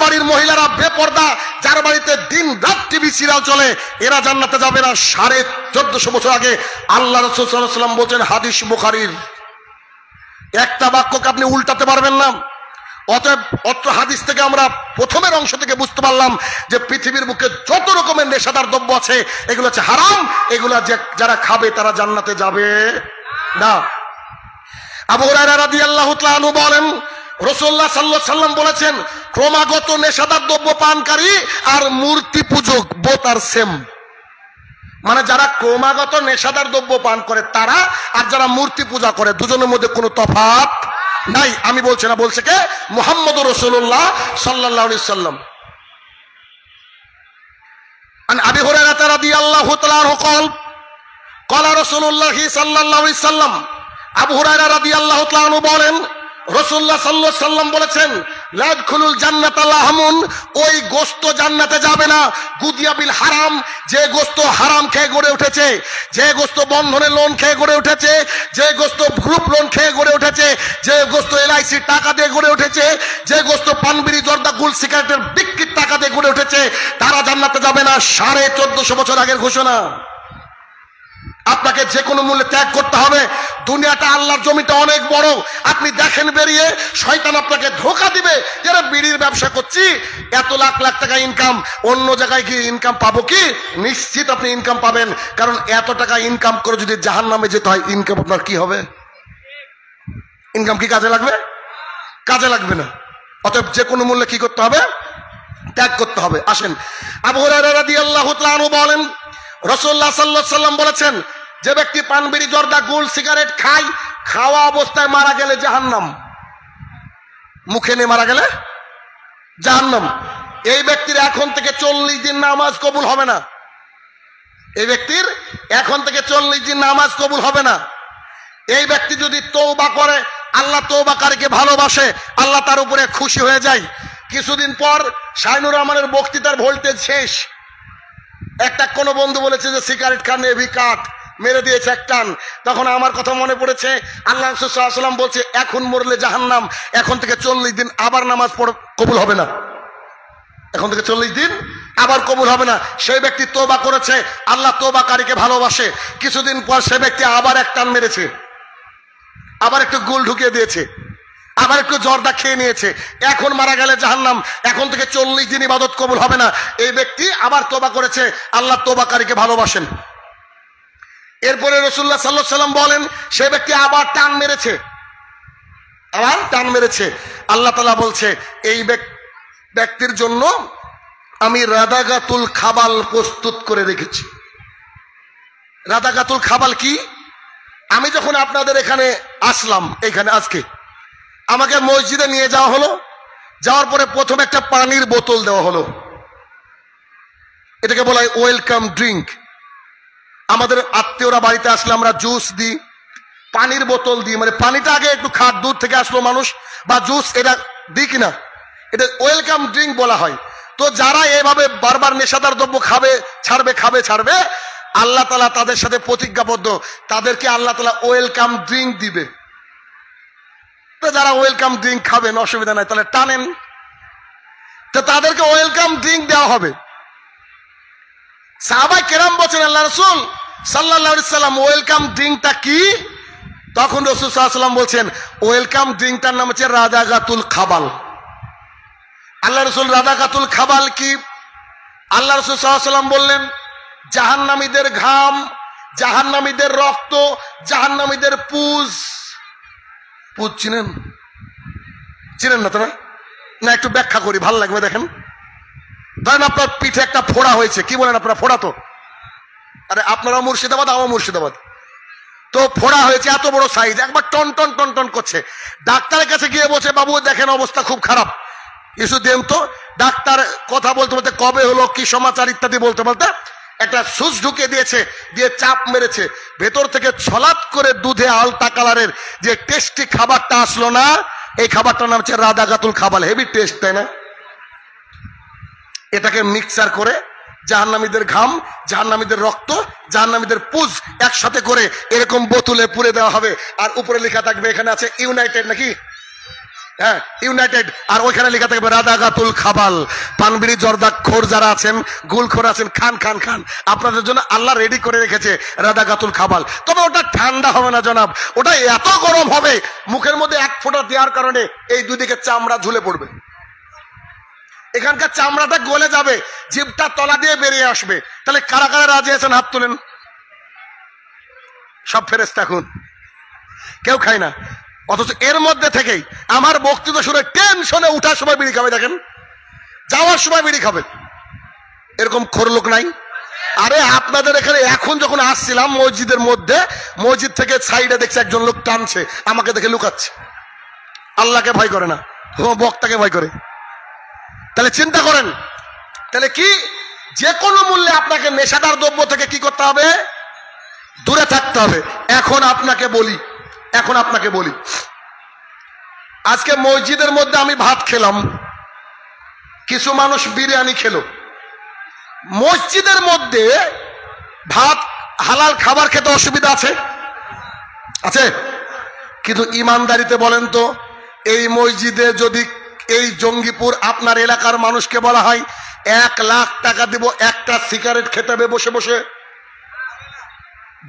বাড়ির মহিলারা বেপর্দা, যার বাড়িতে দিন রাত টিভি সিরিয়াল চলে, এরা জান্নাতে যাবে না। 1450 বছর আগে আল্লাহ রাসূল সাল্লাল্লাহু আলাইহি ওয়াসাল্লাম বলেছেন, হাদিস বুখারীর। একটা বাক্যকে আপনি উল্টাতে পারবেন না। অতএব অত্র হাদিস থেকে আমরা প্রথমের অংশ থেকে বুঝতে পারলাম যে পৃথিবীর বুকে যত রকমের নেশাদার দ্রব্য আছে এগুলো হচ্ছে হারাম, এগুলা যারা খাবে তারা জান্নাতে যাবে না। আবু হুরায়রা রাদিয়াল্লাহু তাআলা আনহু বলেন, রাসূলুল্লাহ সাল্লাল্লাহু আলাইহি ওয়াসাল্লাম বলেছেন, ক্রমাগত নেশাদার দ্রব্য পানকারী আর মূর্তি পূজক বোথ আর সেম। মানে যারা ক্রমাগত নেশাদার দ্রব্য পান করে তারা, আর যারা মূর্তি পূজা করে, দুজনের মধ্যে কোনো তফাৎ নাই। আমি বলছি না, বলছে কে? মুহাম্মদুর রাসূলুল্লাহ সাল্লাল্লাহু আলাইহি ওয়াসাল্লাম। আন আবি হুরায়রা রাদিয়াল্লাহু তাআলা আনহু قال قال رسول الله সাল্লাল্লাহু আলাইহি ওয়াসাল্লাম। আবু হুরায়রা রাদিয়াল্লাহু তাআলা আনহু বলেন, রাসূলুল্লাহ সাল্লাল্লাহু আলাইহি ওয়াসাল্লাম বলেছেন, লা ইয়াদখুলুল জান্নাতা লাহমুন, ওই গোশত জান্নাতে যাবে না, গুদিয়া বিল হারাম, যে গোশত হারাম খেয়ে গড়ে উঠেছে, যে গোশত বন্ধনের লোন খেয়ে গড়ে উঠেছে, যে গোশত গ্রুপ লোন খেয়ে গড়ে উঠেছে, যে গোশত এলআইসির টাকা দিয়ে গড়ে উঠেছে, যে গোশত পানবিড়ি জর্দা গুল সিগারেটের বিক্রির টাকা দিয়ে গড়ে উঠেছে, তারা জান্নাতে যাবে না। 1450 বছর আগের ঘোষণা। আপনাকে যে কোনো মূল্যে ত্যাগ করতে হবে। দুনিয়াটা, আল্লাহর জমিটা অনেক বড়। আপনি দেখেন বেরিয়ে, শয়তান আপনাকে ধোঁকা দিবে, যারা বিড়ির ব্যবসা করছি, এত লাখ লাখ টাকা ইনকাম, অন্য জায়গায় গিয়ে ইনকাম পাবো কি? নিশ্চিত আপনি ইনকাম পাবেন, কারণ এত টাকা ইনকাম করে যদি জাহান্নামে যেতে হয়, ইনকাম আপনার কি হবে? ইনকাম কি কাজে লাগবে? কাজে লাগবে না। অতএব যে কোনো মূল্যে কি করতে হবে? ত্যাগ করতে হবে। আসেন, আবু হুরায়রা রাদিয়াল্লাহু তাআলা আনহু বলেন, রাসূলুল্লাহ সাল্লাল্লাহু আলাইহি ওয়াসাল্লাম বলেছেন, যে ব্যক্তি পানবিড়ি জর্দা গুল সিগারেট খায়, খাওয়া অবস্থায় মারা গেলে জাহান্নাম, মুখে নিয়ে মারা গেলে জাহান্নাম। এই ব্যক্তির এখন থেকে 40 দিন নামাজ কবুল হবে না। এই ব্যক্তির এখন থেকে 40 দিন নামাজ কবুল হবে না। এই ব্যক্তি যদি তওবা করে, আল্লাহ তওবাকারীকে ভালোবাসে, আল্লাহ তার উপরে খুশি হয়ে যায়। কিছুদিন পর শাইনুর রহমানের বক্তৃতার ভোল্টেজ শেষ। একটা কোনো বন্ধু বলেছে যে সিগারেট খান, এভি কাট, মেরে দিয়েছে এক টান। তখন আমার কথা মনে পড়েছে, আল্লাহ রাসূল সাল্লাল্লাহু আলাইহি ওয়াসাল্লাম বলছে, এখন মরলে জাহান্নাম, এখন থেকে 40 দিন আবার নামাজ কবুল হবে না। এখন থেকে 40 দিন আবার কবুল হবে না। সেই ব্যক্তি তওবা করেছে, আল্লাহ তওবাকারীকে ভালোবাসে। কিছুদিন পর সে ব্যক্তি আবার এক টান মেরেছে, আবার একটু গুল ঢুকিয়ে দিয়েছে, আবার একটু জর্দা খেয়ে নিয়েছে, এখন মারা গেলে জাহান্নাম, এখন থেকে 40 দিন ইবাদত কবুল হবে না। এই ব্যক্তি আবার তওবা করেছে, আল্লাহ তওবাকারীকে ভালোবাসেন। এরপরে রাসূলুল্লাহ সাল্লাল্লাহু আলাইহি ওয়াসাল্লাম বলেন, সে ব্যক্তি আবার টান মেরেছে, আবার টান মেরেছে। আল্লাহ তাআলা বলছে, এই ব্যক্তির জন্য আমি রাদাগাতুল খাবাল প্রস্তুত করে রেখেছি। রাদাগাতুল খাবাল কি? আমি যখন আপনাদের এখানে আসলাম, এখানে আজকে আমাকে মসজিদে নিয়ে যাওয়া হলো, যাওয়ার পরে প্রথমে একটা পানির বোতল দেওয়া হলো। এটাকে বলা হয় ওয়েলকাম ড্রিঙ্ক। আমাদের আত্মীয়রা বাড়িতে আসলে আমরা জুস দিই, পানির বোতল দিই, মানে পানিটা আগে একটু খাট, দূর থেকে আসলো মানুষ, বা জুস, এটা দিই কিনা, এটা ওয়েলকাম ড্রিঙ্ক বলা হয়। তো যারা এভাবে বারবার নেশাদার দ্রব্য খাবে, ছাড়বে, আল্লাহ তাআলা তাদের সাথে প্রতিজ্ঞাবদ্ধ, তাদেরকে আল্লাহ তাআলা ওয়েলকাম ড্রিঙ্ক দিবে। তো যারা ওয়েলকাম ড্রিঙ্ক খাবেন, অসুবিধা নাই, তাহলে টানেন, তো তাদেরকে ওয়েলকাম ড্রিঙ্ক দেওয়া হবে। সাহাবায়ে কেরাম বলেন, আল্লাহ রাসূল সাল্লাল্লাহু আলাইহি ওয়াসাল্লাম, ওয়েলকাম ড্রিঙ্কটা কি? তখন রাসূল সাল্লাল্লাহু আলাইহি ওয়াসাল্লাম বলছেন, ওয়েলকাম ড্রিঙ্কটার নাম হচ্ছে রাদাগাতুল খাবাল। আল্লাহ রাসূল, রাদাগাতুল খাবাল কি? আল্লাহ রাসূল সাল্লাল্লাহু আলাইহি ওয়াসাল্লাম বললেন, জাহান্নামীদের ঘাম, জাহান্নামীদের রক্ত, জাহান্নামীদের পুজ। পুজ চিনেন? চিনেন না তারা? না, একটু ব্যাখ্যা করি, ভালো লাগবে। দেখেন, ধরেন আপনার পিঠে একটা ফোড়া হয়েছে, কি বলেন আপনারা? ফোড়া তো, আরে আপনারা মুর্শিদাবাদ, আমার মুর্শিদাবাদ, তো ফোড়া হয়েছে, এত বড় সাইজ, একবার টন টন টন টন করছে। ডাক্তারের কাছে গিয়ে বলছে, বাবু দেখেন অবস্থা খুব খারাপ, কিছু দেন তো। ডাক্তার কথা বলতে বলতে, কবে হলো, কি সমাচার ইত্যাদি বলতে বলতে একটা সুচ ঢুকিয়ে দিয়েছে, দিয়ে চাপ মেরেছে, ভেতর থেকে ছলাৎ করে দুধে আলতা কালারের যে টেস্টি খাবারটা আসলো না, এই খাবারটার নাম হচ্ছে রাদাগাতুল খাবাল। হেভি টেস্ট, তাই না? এটাকে মিক্সার করে জাহান্নামীদের ঘাম, জাহান্নামীদের রক্ত, জাহান্নামীদের পুজ একসাথে করে এরকম বোতলে পুরে দেওয়া হবে, আর উপরে লেখা থাকবে, এখানে আছে ইউনাইটেড, নাকি হ্যাঁ, ইউনাইটেড। আর ওইখানে লেখা থাকবে রাদাগাতুল খাবাল, পানবিড়ি জর্দা খোর যারা আছেন, গুলখোর আছেন, খান খান খান, আপনাদের জন্য আল্লাহ রেডি করে রেখেছে রাদাগাতুল খাবাল। তবে ওটা ঠান্ডা হবে না জনাব, ওটা এত গরম হবে মুখের মধ্যে এক ফোঁটা দেওয়ার কারণে এই দুদিকে চামড়া ঝুলে পড়বে, এখানকার চামড়াটা গলে যাবে, জিভটা তলা দিয়ে বেরিয়ে আসবে। তাহলে কারা কারা রাজি আছেন হাত তুলেন। সব ফেরেশতা এখন কেউ খায় না, অথচ এর মধ্যে থেকেই আমার বক্তৃতা শুনে টেনশনে উঠার সময় বিড়ি খাবে, দেখেন যাওয়ার সময় বিড়ি খাবে, এরকম খোর লোক নাই? আরে আপনাদের এখানে এখন যখন আসছিলাম মসজিদের মধ্যে, মসজিদ থেকে সাইডে দেখছে একজন লোক টানছে, আমাকে দেখে লুকাচ্ছে। আল্লাহকে ভয় করে না, বক্তাকে ভয় করে। তাহলে চিন্তা করেন, তাহলে কি যে কোনো মূল্যে আপনাকে নেশাদার দ্রব্য থেকে কি করতে হবে? দূরে থাকতে হবে। এখন আপনাকে বলি আজকে মসজিদের মধ্যে আমি ভাত খেলাম, কিছু মানুষ বিরিয়ানি খেলো। মসজিদের মধ্যে ভাত হালাল খাবার খেতে অসুবিধা আছে? কিন্তু ইমানদারিতে বলেন তো, এই মসজিদে যদি এই জঙ্গিপুর আপনার এলাকার মানুষকে বলা হয় 1 লাখ টাকা দেব একটা সিগারেট খেতে হবে বসে বসে,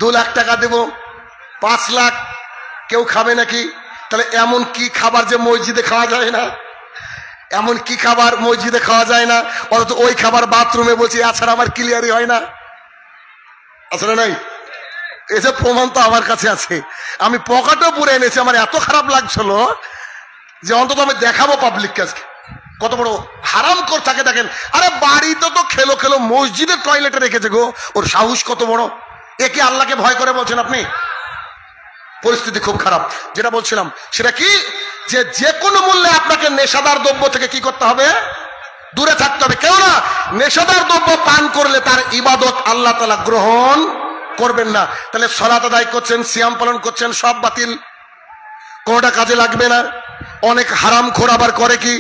2 লাখ টাকা দেব, 5 লাখ, কেউ খাবে নাকি? তাহলে এমন কি খাবার যে মসজিদে খাওয়া যায় না? এমন কি খাবার মসজিদে খাওয়া যায় না, অথচ ওই খাবার বাথরুমে বলছি এছাড়া আমার ক্লিয়ারই হয় না? আছে না নাই? এই যে প্রমাণ তো আমার কাছে আছে, আমি পকেটও পুরে এনেছি। আমার এত খারাপ লাগছিল যে অন্তত আমি দেখাবো পাবলিককে আজকে কত বড় হারাম কর থাকে। দেখেন, আরে বাড়িতে তো খেলো খেলো, মসজিদের টয়লেটে রেখেছে গো, ওর সাহস কত বড়! এ কি আল্লাহকে ভয় করে বলছেন আপনি? পরিস্থিতি খুব খারাপ। যেটা বলছিলাম সেটা কি, যে কোনো মূল্যে আপনাকে নেশাদার দ্রব্য থেকে কি করতে হবে? দূরে থাকতে হবে। কেউ না নেশাদার দ্রব্য পান করলে তার ইবাদত আল্লাহ তাআলা গ্রহণ করবেন না। তাহলে সালাত আদায় করছেন, সিয়াম পালন করছেন, সব বাতিল, কোনটা কাজে লাগবে না। অনেক হারামখোর আবার করে কি,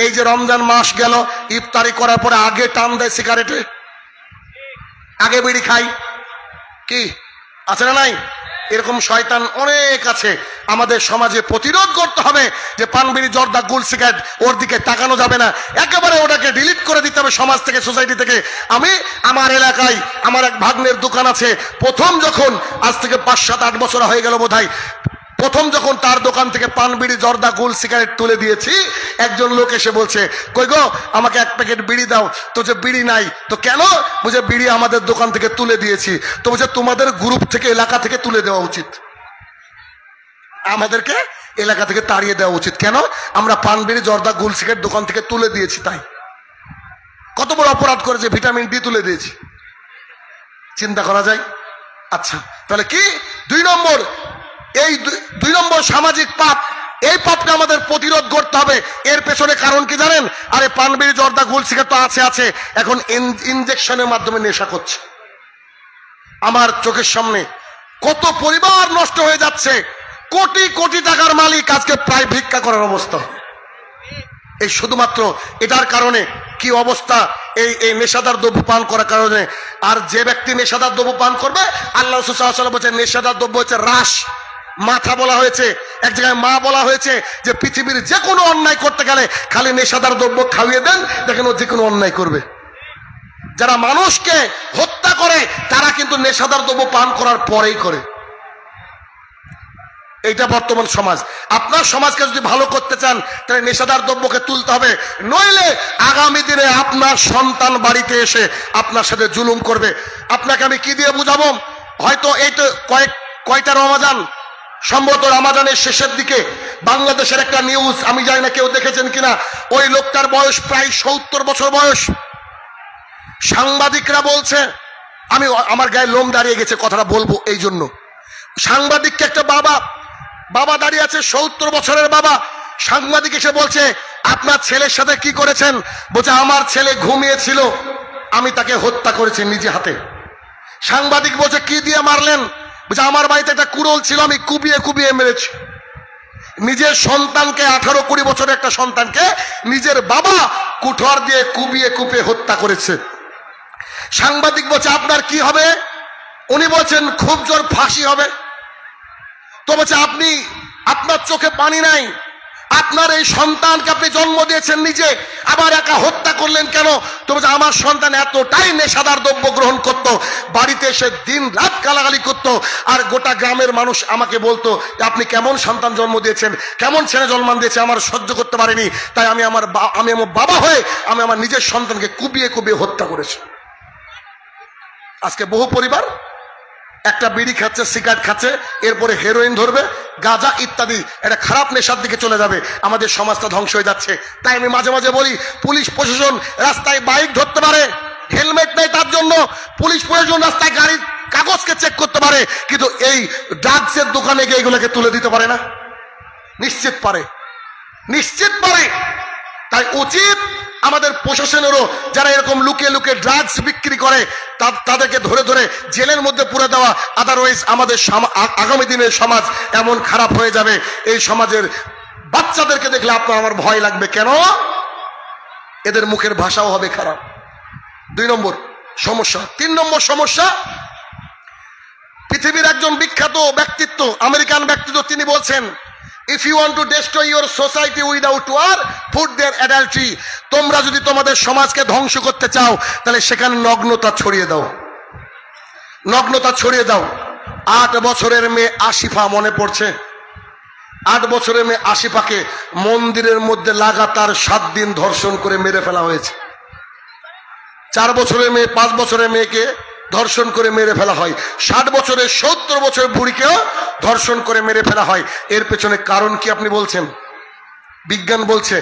এই যে রমজান মাস গেল, ইফতারি করার পরে আগে টান দেয় সিগারেটে, আগে বিড়ি খাই, কি আছে না নাই? এরকম শয়তান অনেক আছে। আমাদের সমাজে প্রতিরোধ করতে হবে যে পানবিড়ি জর্দা গুল সিগারেট ওর দিকে তাকানো যাবে না, একেবারে ওটাকে ডিলিট করে দিতে হবে সমাজ থেকে, সোসাইটি থেকে। আমি আমার এলাকায় আমার এক ভাগ্নের দোকান আছে, প্রথম যখন আজ থেকে 5-7-8 বছর হয়ে গেল বোধহয়, প্রথম যখন তার দোকান থেকে পানবিড়ি জর্দা গুল সিগারেট তুলে দিয়েছি, একজন লোক এসে বলছে, কই গো আমাকে 1 প্যাকেট বিড়ি দাও। তো যে বিড়ি নাই, তো কেন? বুঝে বিড়ি আমাদের দোকান থেকে তুলে দিয়েছি। তো বুঝে তোমাদের গ্রুপ থেকে, এলাকা থেকে তুলে দেওয়া উচিত, আমাদেরকে এলাকা থেকে তাড়িয়ে দেওয়া উচিত। কেন? আমরা পানবিড়ি জর্দা গুল সিগারেট দোকান থেকে তুলে দিয়েছি, তাই। কত বড় অপরাধ করেছে, ভিটামিন ডি তুলে দিয়েছি, চিন্তা করা যায়। আচ্ছা, তাহলে কি 2 নম্বর, এই 2 নম্বর সামাজিক পাপ, এই পাপটা আমাদের প্রতিরোধ করতে হবে। এর পেছনে কারণ কি জানেন? আরে পানবিড়ি জর্দা গুল সিগারেট তো আছে, এখন ইনজেকশনের মাধ্যমে নেশা করছে। আমার চোখের সামনে কত পরিবার নষ্ট হয়ে যাচ্ছে, কোটি কোটি টাকার মালিক আজকে প্রায় ভিক্ষা করার অবস্থা। এই শুধুমাত্র এটার কারণে কি অবস্থা, এই নেশাদার দ্রব্য পান করার কারণে। আর যে ব্যক্তি নেশাদার দ্রব্য পান করবে, আল্লাহ রাসূল সাল্লাল্লাহু আলাইহি ওয়াসাল্লাম বলেছেন নেশাদার দ্রব্য হচ্ছে রাশ, মাথা বলা হয়েছে, এক জায়গায় মা বলা হয়েছে যে পৃথিবীর যে কোনো অন্যায় করতে গেলে খালি নেশাদার দ্রব্য খাইয়ে দেন, দেখেন ও যে কোনো অন্যায় করবে। যারা মানুষকে হত্যা করে তারা কিন্তু নেশাদার দ্রব্য পান করার পরেই করে। এইটা বর্তমান সমাজ। আপনার সমাজকে যদি ভালো করতে চান তাহলে নেশাদার দ্রব্যকে তুলতে হবে, নইলে আগামী দিনে আপনার সন্তান বাড়িতে এসে আপনার সাথে জুলুম করবে। আপনাকে আমি কি দিয়ে বুঝাবো? হয়তো এই তো কয়টা রমাজান, সম্ভবত রমাজানের শেষের দিকে বাংলাদেশের একটা নিউজ, আমি জানি না কেউ দেখেছেন কিনা, ওই লোকটার বয়স প্রায় 70 বছর বয়স। সাংবাদিকরা বলছে, আমি আমার গায়ে লোম দাঁড়িয়ে গেছে কথাটা বলবো এই জন্য। সাংবাদিককে একটা বাবা দাঁড়িয়ে আছে, 70 বছরের বাবা। সাংবাদিক এসে বলছে, আপনার ছেলের সাথে কি করেছেন? বলছে আমার ছেলে ঘুমিয়েছিল, আমি তাকে হত্যা করেছি নিজে হাতে। সাংবাদিক বলছে কি দিয়ে মারলেন? বলছে আমার বাড়িতে একটা কুড়োল ছিল, আমি কুপিয়ে কুপিয়ে মেরেছি। নিজের সন্তানকে, 18-20 বছরের একটা সন্তানকে নিজের বাবা কুঠার দিয়ে কুপিয়ে কুপিয়ে হত্যা করেছে। সাংবাদিক বলছে আপনার কি হবে? উনি বলছেন খুব জোর ফাঁসি হবে। তো বলছে আপনার চোখে পানি নাই, আপনার এই সন্তানকে আপনি জন্ম দিয়েছেন নিজে, আবার একা হত্যা করলেন কেন? তবে আমার সন্তান এতটাই নেশাদার দ্রব্য গ্রহণ করত, বাড়িতে এসে দিন রাত গালাগালি করত, আর গোটা গ্রামের মানুষ আমাকে বলতো আপনি কেমন সন্তান জন্ম দিয়েছেন, কেমন ছেলে জন্ম দিয়েছে, আমার সহ্য করতে পারিনি, তাই আমি আমার বাবা হয়ে আমি আমার নিজের সন্তানকে কুপিয়ে কুপিয়ে হত্যা করেছি। আজকে বহু পরিবার একটা বিড়ি খাচ্ছে, সিগারেট খাচ্ছে, এরপরে হেরোইন ধরবে, গাঁজা ইত্যাদি, একটা খারাপ নেশার দিকে চলে যাবে। আমাদের সমাজটা ধ্বংস হয়ে যাচ্ছে। তাই আমি মাঝে মাঝে বলি, পুলিশ প্রশাসন রাস্তায় বাইক ধরতে পারে, হেলমেট নেই তার জন্য পুলিশ প্রশাসন রাস্তায় গাড়ির কাগজকে চেক করতে পারে, কিন্তু এই ড্রাগসের দোকানে গিয়ে এগুলোকে তুলে দিতে পারে না? নিশ্চিত পারে, নিশ্চিত পারে। তাই উচিত আমাদের প্রশাসনেরও যারা এরকম লুকিয়ে লুকিয়ে ড্রাগস বিক্রি করে তাদেরকে ধরে ধরে জেলের মধ্যে পুরে দেওয়া। আদারওয়াইজ আমাদের আগামী দিনের সমাজ এমন খারাপ হয়ে যাবে, এই সমাজের বাচ্চাদেরকে দেখলে আপনার আমার ভয় লাগবে। কেন? এদের মুখের ভাষাও হবে খারাপ। 2 নম্বর সমস্যা। 3 নম্বর সমস্যা, পৃথিবীর একজন বিখ্যাত ব্যক্তিত্ব, আমেরিকান ব্যক্তিত্ব, তিনি বলছেন, if you want to destroy your society without war, put there adultery. তোমরা যদি তোমাদের সমাজকে ধ্বংস করতে চাও তাহলে সেখানে নগ্নতা ছড়িয়ে দাও, নগ্নতা ছড়িয়ে দাও। 8 বছরের মেয়ে আসিফা, মনে পড়ছে? 8 বছরের মেয়ে আসিফাকে মন্দিরের মধ্যে লাগাতার 7 দিন ধর্ষণ করে মেরে ফেলা হয়েছে। 4 বছরের মেয়ে, 5 বছরের মেয়েকে ধর্ষণ করে মেরে ফেলা হয়। 60 বছরের 70 বছরের বুড়িকেও ধর্ষণ করে মেরে ফেলা হয়। এর পেছনে কারণ কি আপনি বলছেন? বিজ্ঞান বলছে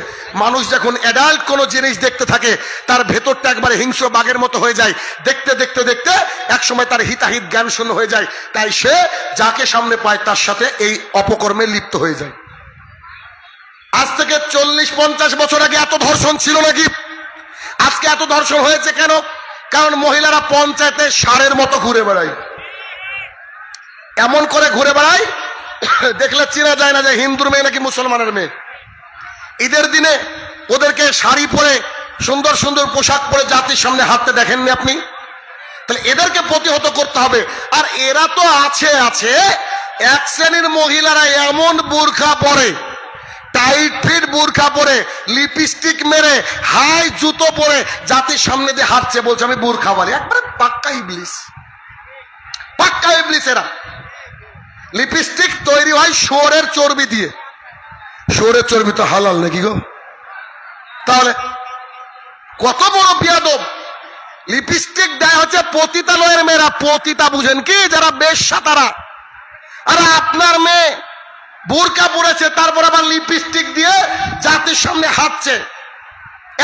মানুষ যখন অ্যাডাল্ট কোনো জিনিস দেখতে থাকে তার ভেতরটা একবারে হিংস্র বাঘের মতো হয়ে যায়। দেখতে দেখতে দেখতে একসময় তার হিতাহিত জ্ঞান শূন্য হয়ে যায়, তাই সে যাকে সামনে পায় তার সাথে এই অপকর্মে লিপ্ত হয়ে যায়। আজ থেকে 40-50 বছর আগে এত ধর্ষণ ছিল নাকি? আজকে এত ধর্ষণ হয়েছে কেন? কারণ মহিলারা পঞ্চায়েতে ষাঁড়ের মতো ঘুরে বেড়ায়, এমন করে ঘুরে বেড়ায় দেখলে চেনা যায় না যে হিন্দুর মেয়ে নাকি মুসলমানের মেয়ে। ঈদের দিনে ওদেরকে শাড়ি পরে সুন্দর সুন্দর পোশাক পরে জাতির সামনে হাঁটতে দেখেননি আপনি? তাহলে এদেরকে প্রতিহত করতে হবে। আর এরা তো আছে এক শ্রেণীর মহিলারা এমন বোরখা পরে, টাইট ফিট বোরখা পরে, লিপস্টিক মেরে, হাই জুতো পরে জাতির সামনে দিয়ে হাঁটছে, বলছে আমি বোরখাওয়ালি। একবারে পাক্কা ইবলিস, পাক্কা ইবলিস এরা। লিপস্টিক তৈরি হয় শুয়োরের চর্বি দিয়ে। শুয়োরের চর্বি তো হালাল নাকি গো? তাহলে কত বড় বিয়াদব! লিপস্টিক দেয় হচ্ছে পতিতালয়ের মেয়েরা। পতিতা বুঝেন কি? যারা বেশ্যা তারা। আর আপনার মেয়ে বোরকা পরেছে, তারপর আবার লিপস্টিক দিয়ে জাতির সামনে হাঁটছে।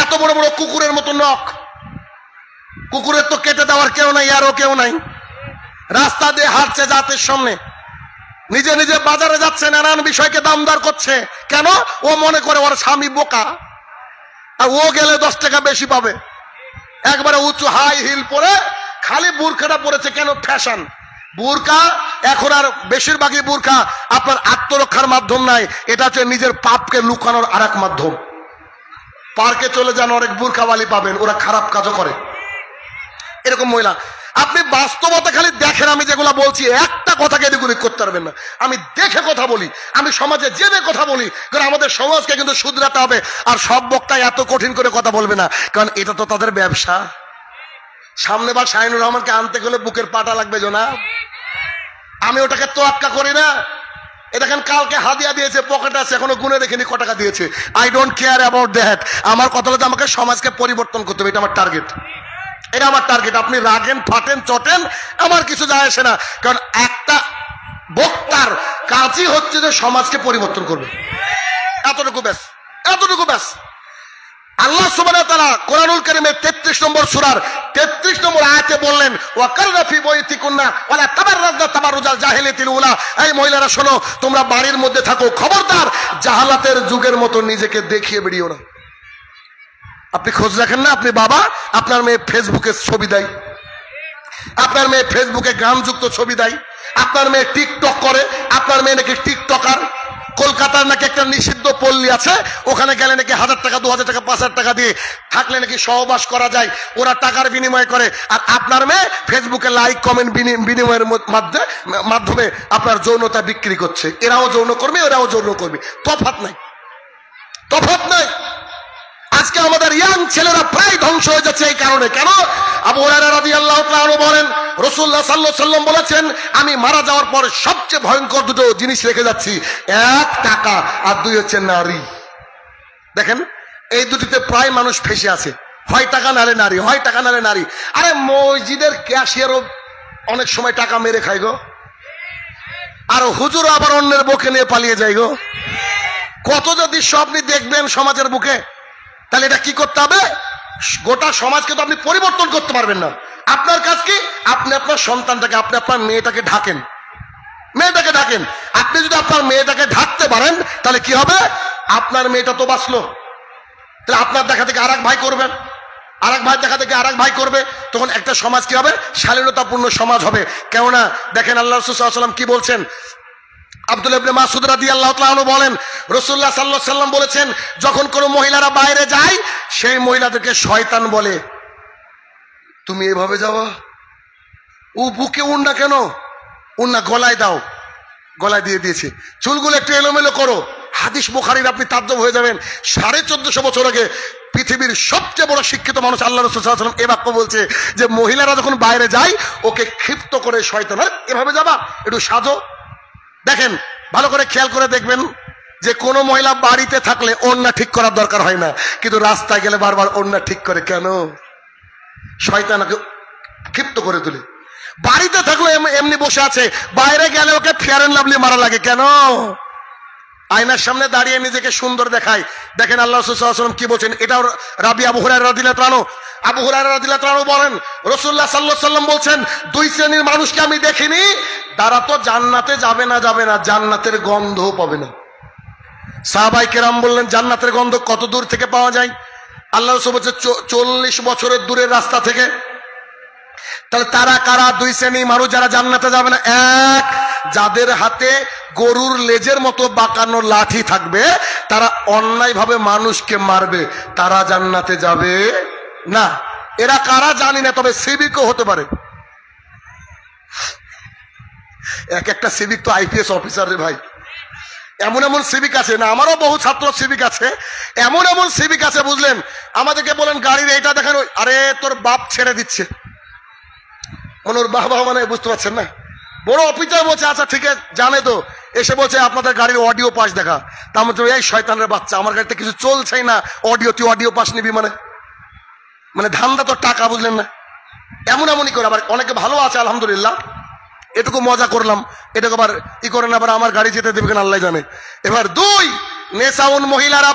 এত বড় বড় কুকুরের মতো নখ। কুকুরের তো কেটে দেওয়ার কেউ নাই, আরও কেউ নাই। রাস্তা দিয়ে হাঁটছে জাতির সামনে, নিজে নিজে বাজারে যাচ্ছে, নানান বিষয়কে দামদার করছে। কেন? ও মনে করে ওর স্বামী বোকা, আর ও গেলে 10 টাকা বেশি পাবে। একবারে উঁচু হাই হিল পরে খালি বোরখাটা পরেছে। কেন? ফ্যাশন। বোরকা এখন আর বেশিরভাগই বোরকা আপনার আত্মরক্ষার মাধ্যম নাই, এটা হচ্ছে নিজের পাপকে লুকানোর আর এক মাধ্যম। পার্কে চলে যান, অনেক বোরখাওয়ালি পাবেন, ওরা খারাপ কাজও করে। এরকম মহিলা আপনি বাস্তবতা খালি দেখেন। আমি যেগুলো বলছি একটা কথাকে এদিক করতে পারবেন না। আমি দেখে কথা বলি, আমি সমাজে জেনে কথা বলি, কারণ আমাদের সমাজকে কিন্তু শুধরাতে হবে। আর সব বক্তা এত কঠিন করে কথা বলবে না, কারণ এটা তো তাদের ব্যবসা। সামনে বা শাহিনুর রহমানকে আনতে গেলে বুকের পাটা লাগবে জনাব। আমি ওটাকে তোয়াক্কা করি না। এ দেখেন কালকে হাদিয়া দিয়েছে, পকেটে আছে, এখনো গুনে দেখিনি ক টাকা দিয়েছে। I don't care about that. আমার কথা হলো আমাকে সমাজকে পরিবর্তন করতে হবে, এটা আমার টার্গেট। এটা আমার টার্গেট। আপনি রাগেন, ফাটেন, চটেন, আমার কিছু যায় আসে না, কারণ একটা বক্তার কাজই হচ্ছে যে সমাজকে পরিবর্তন করবে। এতটুকু ব্যাস, এতটুকু ব্যাস। আল্লাহ সুবহানাহু ওয়া তাআলা কোরআনুল কারীমের 33 নম্বর সূরার 33 নম্বর আয়াতে বললেন, ওয়াকারনা ফি বুয়ুতিকুন্না ওয়ালা তাবাররাজনা তাবাররুজাল জাহিলিয়াতিল উলা। এই মহিলারা শোনো, তোমরা বাড়ির মধ্যে থাকো, খবরদার জাহালাতের যুগের মতো নিজেকে দেখিয়ে বেরিও না। আপনি খোঁজ রাখেন না, আপনি বাবা, আপনার মেয়ে ফেসবুকে ছবি দেয়, আপনার মেয়ে ফেসবুকে গানযুক্ত ছবি দেয়, আপনার মেয়ে টিকটক করে, আপনার মেয়ে নাকি টিকটকার। কলকাতার নাকি একটা নিষিদ্ধ পল্লী আছে, ওখানে গেলে নাকি 1000 টাকা, 2000 টাকা, 5000 টাকা দিয়ে থাকলে নাকি সহবাস করা যায়, ওরা টাকার বিনিময় করে। আর আপনার মেয়ে ফেসবুকে লাইক কমেন্ট বিনিময়ের মাধ্যমে আপনার যৌনতা বিক্রি করছে। এরাও যৌন কর্মী, ওরাও যৌন কর্মী, তফাৎ নাই। তফাৎ নাই। আজকে আমাদের ইয়াং ছেলেরা প্রায় ধ্বংস হয়ে যাচ্ছে এই কারণে। কেন? আবু হুরায়রা রাদিয়াল্লাহু তাআলা বলেন, রাসূলুল্লাহ সাল্লাল্লাহু আলাইহি ওয়াসাল্লাম বলেছেন, আমি মারা যাওয়ার পর সবচেয়ে ভয়ঙ্কর দুটো জিনিস রেখে যাচ্ছি, এক টাকা আর দুই হচ্ছে নারী। দেখেন এই দুটিতে প্রায় মানুষ ফেসে আছে, হয় টাকা নালে নারী, হয় টাকা নালে নারী। আরে মসজিদের ক্যাশিয়ারও অনেক সময় টাকা মেরে খাই গো, আর হুজুর আবার অন্যের বুকে নিয়ে পালিয়ে যায় গো। কত যে দৃশ্য আপনি দেখবেন সমাজের বুকে। তাহলে এটা কি করতে হবে? গোটা সমাজকে তো আপনি পরিবর্তন করতে পারবেন না। আপনার কাজ কি? আপনি আপনার সন্তানটাকে, আপনি আপনার মেয়েটাকে ঢাকেন, মেয়েটাকে ঢাকেন। আপনি যদি আপনার মেয়েটাকে ঢাকতে পারেন তাহলে কি হবে? আপনার মেয়েটা তো বাঁচলো। তাহলে আপনার দেখা থেকে আরেক ভাই করবেন, আরেক ভাই দেখা থেকে আরেক ভাই করবে, তখন একটা সমাজ কি হবে? শালীনতাপূর্ণ সমাজ হবে। কেননা দেখেন আল্লাহ রাসূল সাল্লাল্লাহু আলাইহি ওয়াসাল্লাম কি বলছেন। আব্দুল্লাহ ইবনে মাসউদ রাদিয়াল্লাহু তাআলা আনহু বলেন, রাসূলুল্লাহ সাল্লাল্লাহু আলাইহি ওয়াসাল্লাম বলেছেন, যখন কোনো মহিলারা বাইরে যায় সেই মহিলাদেরকে শয়তান বলে। তুমি এভাবে যাওয়া, ও বুকে উন্না কেন? উন্না গলায় দাও, গলায় দিয়ে দিয়েছে। চুলগুলো একটু এলোমেলো করো। হাদিস বুখারীর আপনি তাজ্জব হয়ে যাবেন। 1450 বছর আগে পৃথিবীর সবচেয়ে বড় শিক্ষিত মানুষ আল্লাহ রাসূল সাল্লাল্লাহু আলাইহি ওয়াসাল্লাম এই বাক্য বলছে যে মহিলারা যখন বাইরে যায় ওকে ক্ষিপ্ত করে শয়তান, এভাবে যাবা, একটু সাজো। দেখেন ভালো করে খেয়াল করে দেখবেন যে কোনো মহিলা বাড়িতে থাকলে ওড়না ঠিক করার দরকার হয় না, কিন্তু রাস্তায় গেলে বারবার ওড়না ঠিক করে। কেন? শয়তানকে ক্ষিপ্ত করে তুলে। বাড়িতে থাকলে এমনি বসে আছে, বাইরে গেলে ওকে ফেয়ার এন্ড লাভলি মারা লাগে। কেন? আয়নার সামনে দাঁড়িয়ে নিজেকে সুন্দর দেখায়। দেখেন আল্লাহ রাসূল সাল্লাল্লাহু আলাইহি ওয়াসাল্লাম কি বলছেন, এটাও রাবি আবু হুরায়রা রাদিয়াল্লাহু তাআলা। আবু হুরায়রা রাদিয়াল্লাহু তাআলা বলেন, রাসূলুল্লাহ সাল্লাল্লাহু আলাইহি ওয়াসাল্লাম বলছেন, দুই শ্রেণীর মানুষকে আমি দেখিনি, তারা তো জান্নাতে যাবে না, জান্নাতের গন্ধও পাবে না। সাহাবায়ে কেরাম বললেন, জান্নাতের গন্ধ কত দূর থেকে পাওয়া যায়? আল্লাহ রাসূল বলছে 40 বছরের দূরের রাস্তা থেকে। তাহলে তারা কারা? দুই শ্রেণীর মানুষ যারা জান্নাতে যাবে না। এক, যাদের হাতে গরুর লেজের মতো বাঁকানো লাঠি থাকবে, তারা অন্যায়ভাবে মানুষকে মারবে, তারা জান্নাতে যাবে না। এরা কারা জানি না, তবে সিভিকও হতে পারে। এক একটা সিভিক তো আইপিএস অফিসার রে ভাই। এমন এমন সিভিক আছে না, আমারও বহু ছাত্র সিভিক আছে, এমন এমন সিভিক আছে বুঝলেন, আমাদেরকে বলেন গাড়ির এইটা দেখেন, আরে তোর বাপ ছেড়ে দিচ্ছে, মনে ওর বাবা মানে বুঝতে পারছেন না। বড় অফিসার বলছে আচ্ছা ঠিক আছে, জানে তো, এসে বলছে আপনাদের গাড়ির অডিও পাস দেখা। তার মধ্যে এই শয়তানের বাচ্চা, আমার গাড়িতে কিছু চলছেই না, তুই অডিও পাস নিবি মানে ধান্দা তো টাকা, বুঝলেন না। এমন এমনই করে। আবার অনেকে ভালো আছে আলহামদুলিল্লাহ, এটুকু মজা করলাম, এটুকু আবার ই করেন, আবার আমার গাড়ি যেতে দেবে কেন আল্লাহ জানে। এবার দুই, নেশাউন মহিলারা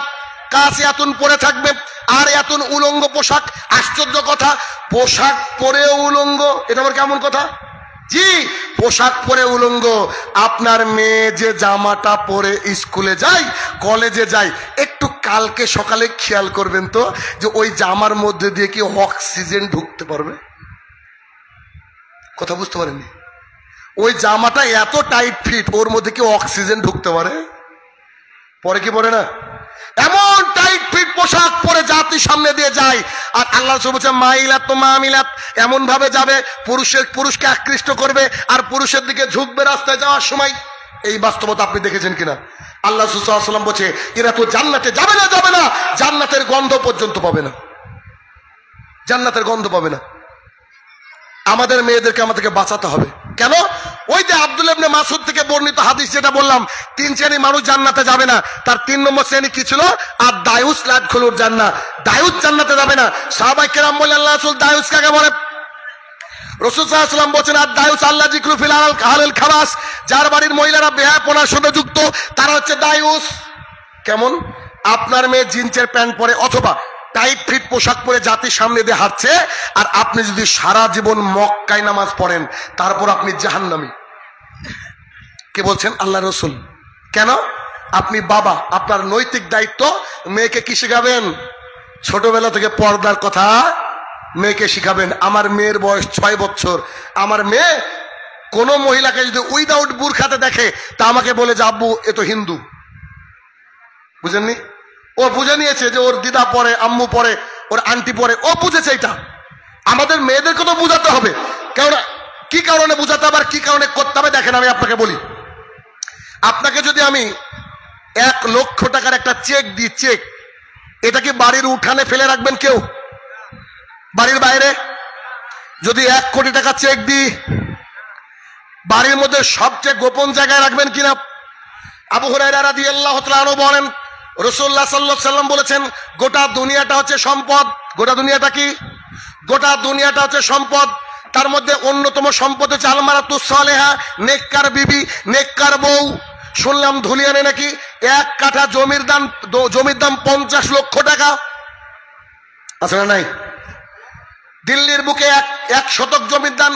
কাসিয়াতুন পরে থাকবে, আর এতুন উলঙ্গ পোশাক। আশ্চর্য কথা, পোশাক পরে উলঙ্গ, এটা আবার কেমন কথা? জি, পোশাক পরে উলঙ্গ। আপনার মেয়ে যে জামাটা পরে স্কুলে যায়, কলেজে যায়, একটু কালকে সকালে খেয়াল করবেন তো যে ওই জামার মধ্যে দিয়ে কি অক্সিজেন ঢুকতে পারবে? কথা বুঝতে পারেননি? ওই জামাটা এত টাইট ফিট, ওর মধ্যে কি অক্সিজেন ঢুকতে পারে? পরে কি পরে না? এমন টাইট ফিট পোশাক পরে জাতি সামনে দিয়ে যায়। আর আল্লাহ রাসূল বলেছেন মাইলাত তো মামিলাত, এমন ভাবে যাবে পুরুষকে আকৃষ্ট করবে আর পুরুষের দিকে ঝুঁকবে রাস্তায় যাওয়ার সময়। এই বাস্তবতা আপনি দেখেছেন কিনা? আল্লাহ রাসূল সাল্লাল্লাহু আলাইহি ওয়াসাল্লাম বলছে এরা তো জান্নাতে যাবে না, জান্নাতের গন্ধ পর্যন্ত পাবে না, জান্নাতের গন্ধ পাবে না। আমাদের মেয়েদেরকে আমাদেরকে বাঁচাতে হবে। কেন? ওই যে আব্দুল্লাহ ইবনে মাসউদ থেকে বর্ণিত হাদিস যেটা বললাম, 3 শ্রেণীর মানুষ জান্নাতে যাবে না। তার 3 নম্বর শ্রেণী কি ছিল? আর দায়ুস লা ইয়াদখুলুল জান্নাহ, দায়ুস জান্নাতে যাবে না। সাহাবায়ে কেরাম বললেন আল্লাহ রাসূল দায়ুস কাকে বলে? রাসূল সাল্লাল্লাহু আলাইহি ওয়াসাল্লাম বলেন আর দায়ুস আল্লাহ যিকরু ফিল আহলিল খাবাস, যার বাড়ির মহিলারা বেহায়াপনার সাথে যুক্ত, তারা হচ্ছে দায়ুস। কেমন? আপনার মেয়ে জিন্সের প্যান্ট পরে অথবা টাইট ফিট পোশাক পরে জাতির সামনে দিয়ে হাঁটছে, আর আপনি যদি সারা জীবন মক্কায় নামাজ পড়েন, তারপর আপনি জাহান্নামী। কে বলছেন? আল্লাহ রাসূল। কেন? আপনি বাবা, আপনার নৈতিক দায়িত্ব মেয়েকে কি শিখাবেন? ছোটবেলা থেকে পর্দার কথা মেয়েকে শিখাবেন। আমার মেয়ের বয়স 6 বছর, আমার মেয়ে কোনো মহিলাকে যদি উইদাউট বুরখাতে দেখে তা আমাকে বলে যে আব্বু এ তো হিন্দু। বুঝেননি? ও বুঝে নিয়েছে যে ওর দিদা পরে, আম্মু পরে, ওর আন্টি পরে, ও বুঝেছে এটা। আমাদের মেয়েদেরকে তো বুঝাতে হবে। কেন? কি কারণে বুঝাতে হবে আর কি কারণে করতে হবে? দেখেন আমি আপনাকে বলি, আপনাকে যদি আমি 1,00,000 টাকার একটা চেক দিই, চেক, এটা কি বাড়ির উঠানে ফেলে রাখবেন কেউ? বাড়ির বাইরে? যদি 1 কোটি টাকা চেক দিই, বাড়ির মধ্যে সবচেয়ে গোপন জায়গায় রাখবেন কিনা? আবু হুরায়রা রাদিয়াল্লাহু তাআলা আনহু বলেন, রাসূলুল্লাহ সাল্লাল্লাহু আলাইহি ওয়াসাল্লাম বলেছেন, গোটা দুনিয়াটা হচ্ছে সম্পদ। গোটা দুনিয়াটা কি? গোটা দুনিয়াটা হচ্ছে সম্পদ। তার মধ্যে অন্যতম সম্পদ হচ্ছে আলমারাতুস সালেহা, নেককার বিবি, নেককার বউ। শুনলাম ধুলিয়ানে নাকি 1 কাঠা জমির দাম 50 লক্ষ টাকা আছে না নাই? দিল্লির বুকে 1 শতক জমির দাম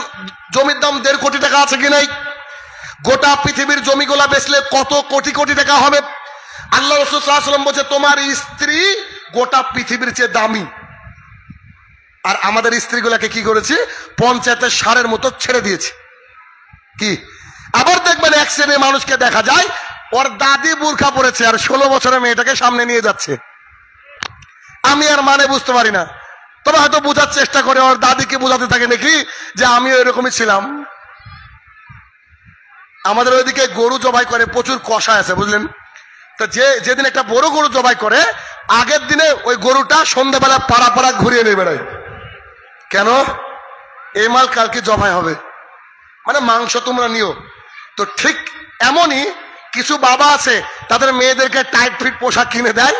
1.5 কোটি টাকা আছে কি নাই? গোটা পৃথিবীর জমিগুলা বেচলে কত কোটি কোটি টাকা হবে? আল্লাহ রাসূল সাল্লাল্লাহু আলাইহি ওয়াসাল্লাম বলছে, তোমার স্ত্রী গোটা পৃথিবীর চেয়ে দামি। আর আমাদের স্ত্রীগুলাকে কি করেছে? পঞ্চায়েতের সারের মতো ছেড়ে দিয়েছে। কি আবার দেখবেন এক শ্রেণীর মানুষকে দেখা যায়, ওর দাদি বুরখা পরেছে আর 16 বছরের মেয়েটাকে সামনে নিয়ে যাচ্ছে। আমি আর মানে বুঝতে পারি না, তবে হয়তো বোঝার চেষ্টা করে, ওর দাদিকে বোঝাতে থাকে নাকি যে আমিও এরকমই ছিলাম। আমাদের ওইদিকে গরু জবাই করে, প্রচুর কষা আছে বুঝলেন তো। যেদিন একটা বড় গরু জবাই করে, আগের দিনে ওই গরুটা সন্ধ্যাবেলা পাড়া পাড়া ঘুরিয়ে নিয়ে বেড়ায়। কেন? এই মাল কালকে জবাই হবে, মানে মাংস তোমরা নিও। তো ঠিক এমনই কিছু বাবা আছে, তাদের মেয়েদেরকে টাইট ফিট পোশাক কিনে দেয়,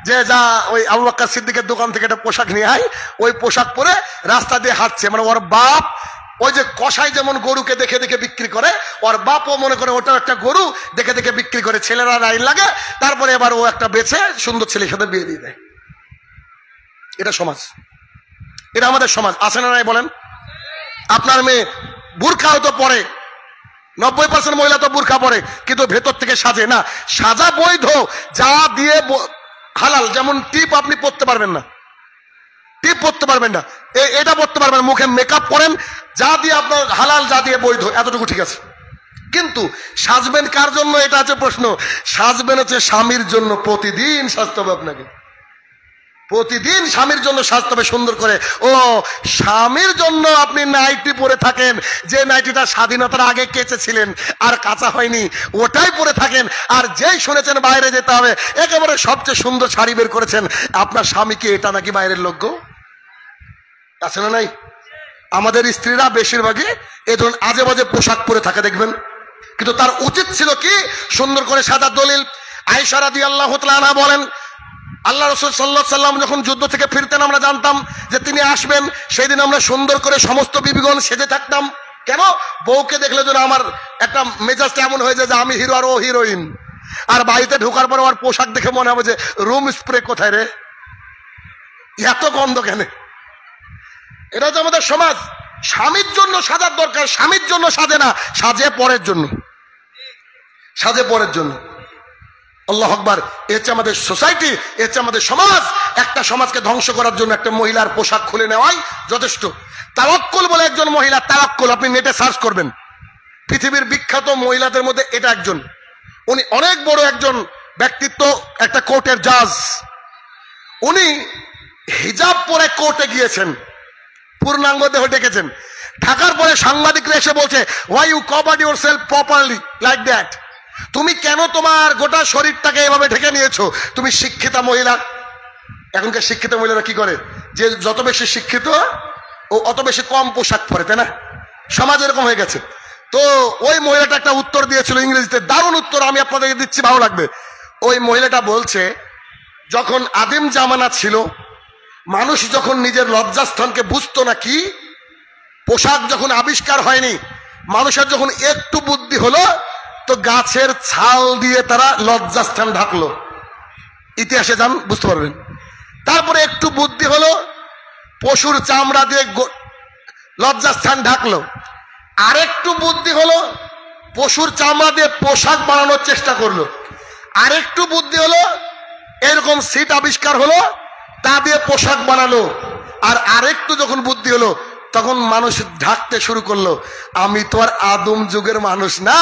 যে যা ওই আবু বকর সিদ্দিকের দোকান থেকে একটা পোশাক নিয়ে আয়, ওই পোশাক পরে রাস্তা দিয়ে হাঁটছে। মানে ওর বাপ ওই যে কসাই যেমন গরুকে দেখে দেখে বিক্রি করে, ওর বাপও মনে করে ওটা একটা গরু দেখে দেখে বিক্রি করে। ছেলেরা লাইন লাগে, তারপরে এবার ও একটা বেছে সুন্দর ছেলের সাথে বিয়ে দিয়ে দেয়। এটা সমাজ, এটা আমাদের সমাজ। আছে না নাই বলেন? আপনার মেয়ে বুরখাও তো পরে, 90% মহিলা তো বুরখা পরে, কিন্তু ভেতর থেকে সাজে না। সাজা বৈধ, যা দিয়ে হালাল। যেমন টিপ আপনি পরতে পারবেন না, টিপ পরতে পারবেন না, এটা পরতে পারবেন। মুখে মেকআপ করেন, যা দিয়ে আপনার হালাল, যা দিয়ে বৈধ, এতটুকু ঠিক আছে। কিন্তু সাজবেন কার জন্য? এটা হচ্ছে প্রশ্ন। সাজবেন হচ্ছে স্বামীর জন্য। প্রতিদিন সাজতে হবে আপনাকে, প্রতিদিন স্বামীর জন্য সাজতে হবে সুন্দর করে। ও স্বামীর জন্য আপনি নাইটি পরে থাকেন, যে নাইটিটা স্বাধীনতার আগে কেচেছিলেন আর কাঁচা হয়নি, ওটাই পরে থাকেন। আর যেই শুনেছেন বাইরে যেতে হবে, একেবারে সবচেয়ে সুন্দর শাড়ি বের করেছেন, আপনার স্বামীকে এটা নাকি বাইরের লোক গো? আছে না নাই? আমাদের স্ত্রীরা বেশিরভাগই এ ধরুন আজে বাজে পোশাক পরে থাকে দেখবেন, কিন্তু তার উচিত ছিল কি সুন্দর করে সাদা। দলিল আয়েশা রাদিয়াল্লাহু তাআলা আনহা বলেন, আল্লাহ রাসূল সাল্লাল্লাহু আলাইহি ওয়াসাল্লাম যখন যুদ্ধ থেকে ফিরতেন, আমরা জানতাম যে তিনি আসবেন, সেই দিন আমরা সুন্দর করে সমস্ত বিবিগণ সেজে থাকতাম। কেন? বউকে দেখলে যেন আমার একটা মেজাজটা এমন হয়ে যায় যে আমি হিরো আর ও হিরোইন। আর বাড়িতে ঢোকার পর আমার পোশাক দেখে মনে হবে যে রুম স্প্রে কোথায় রে, এত গন্ধ কেন? এটা হচ্ছে আমাদের সমাজ। স্বামীর জন্য সাজার দরকার, স্বামীর জন্য সাজে না, সাজে পরের জন্য, সাজে পরের জন্য। আল্লাহু আকবার। এ হচ্ছে আমাদের সোসাইটি, এ হচ্ছে আমাদের সমাজ। একটা সমাজকে ধ্বংস করার জন্য একটা মহিলার পোশাক খুলে নেওয়াই যথেষ্ট। তাওয়াক্কুল বলে একজন মহিলা, তাওয়াক্কুল আপনি নেটে সার্চ করবেন, পৃথিবীর বিখ্যাত মহিলাদের মধ্যে এটা একজন। উনি অনেক বড় একজন ব্যক্তিত্ব, একটা কোর্টের জাজ। উনি হিজাব পরে কোর্টে গিয়েছেন, পূর্ণাঙ্গ দেহ ডেকেছেন। ঢাকার পরে সাংবাদিকরা এসে বলছে, why you covered yourself properly like that? তুমি কেন তোমার গোটা শরীরটাকে এভাবে ঢেকে নিয়েছো? তুমি শিক্ষিতা মহিলা। এখনকার শিক্ষিত মহিলারা কি করে? যে যত বেশি শিক্ষিত ও অত বেশি কম পোশাক পরে, তাই না? সমাজ এরকম হয়ে গেছে। তো ওই মহিলাটা একটা উত্তর দিয়েছিল ইংরেজিতে, দারুণ উত্তর, আমি আপনাদেরকে দিচ্ছি, ভালো লাগবে। ওই মহিলাটা বলছে, যখন আদিম জামানা ছিল, মানুষ যখন নিজের লজ্জাস্থানকে বুঝতো না, কি পোশাক যখন আবিষ্কার হয়নি, মানুষের যখন একটু বুদ্ধি হলো, তো গাছের ছাল দিয়ে তারা লজ্জাস্থান ঢাকলো। ইতিহাসে যান, বুঝতে পারবেন। তারপরে একটু বুদ্ধি হলো, পশুর চামড়া দিয়ে লজ্জাস্থান ঢাকলো। আরেকটু বুদ্ধি হলো, পশুর চামড়া দিয়ে পোশাক বানানোর চেষ্টা করলো। আরেকটু বুদ্ধি হলো, এরকম সিট আবিষ্কার হলো, তা দিয়ে পোশাক বানালো। আর আরেকটু যখন বুদ্ধি হলো, তখন মানুষ ঢাকতে শুরু করলো, আমি তো আর আদম যুগের মানুষ না,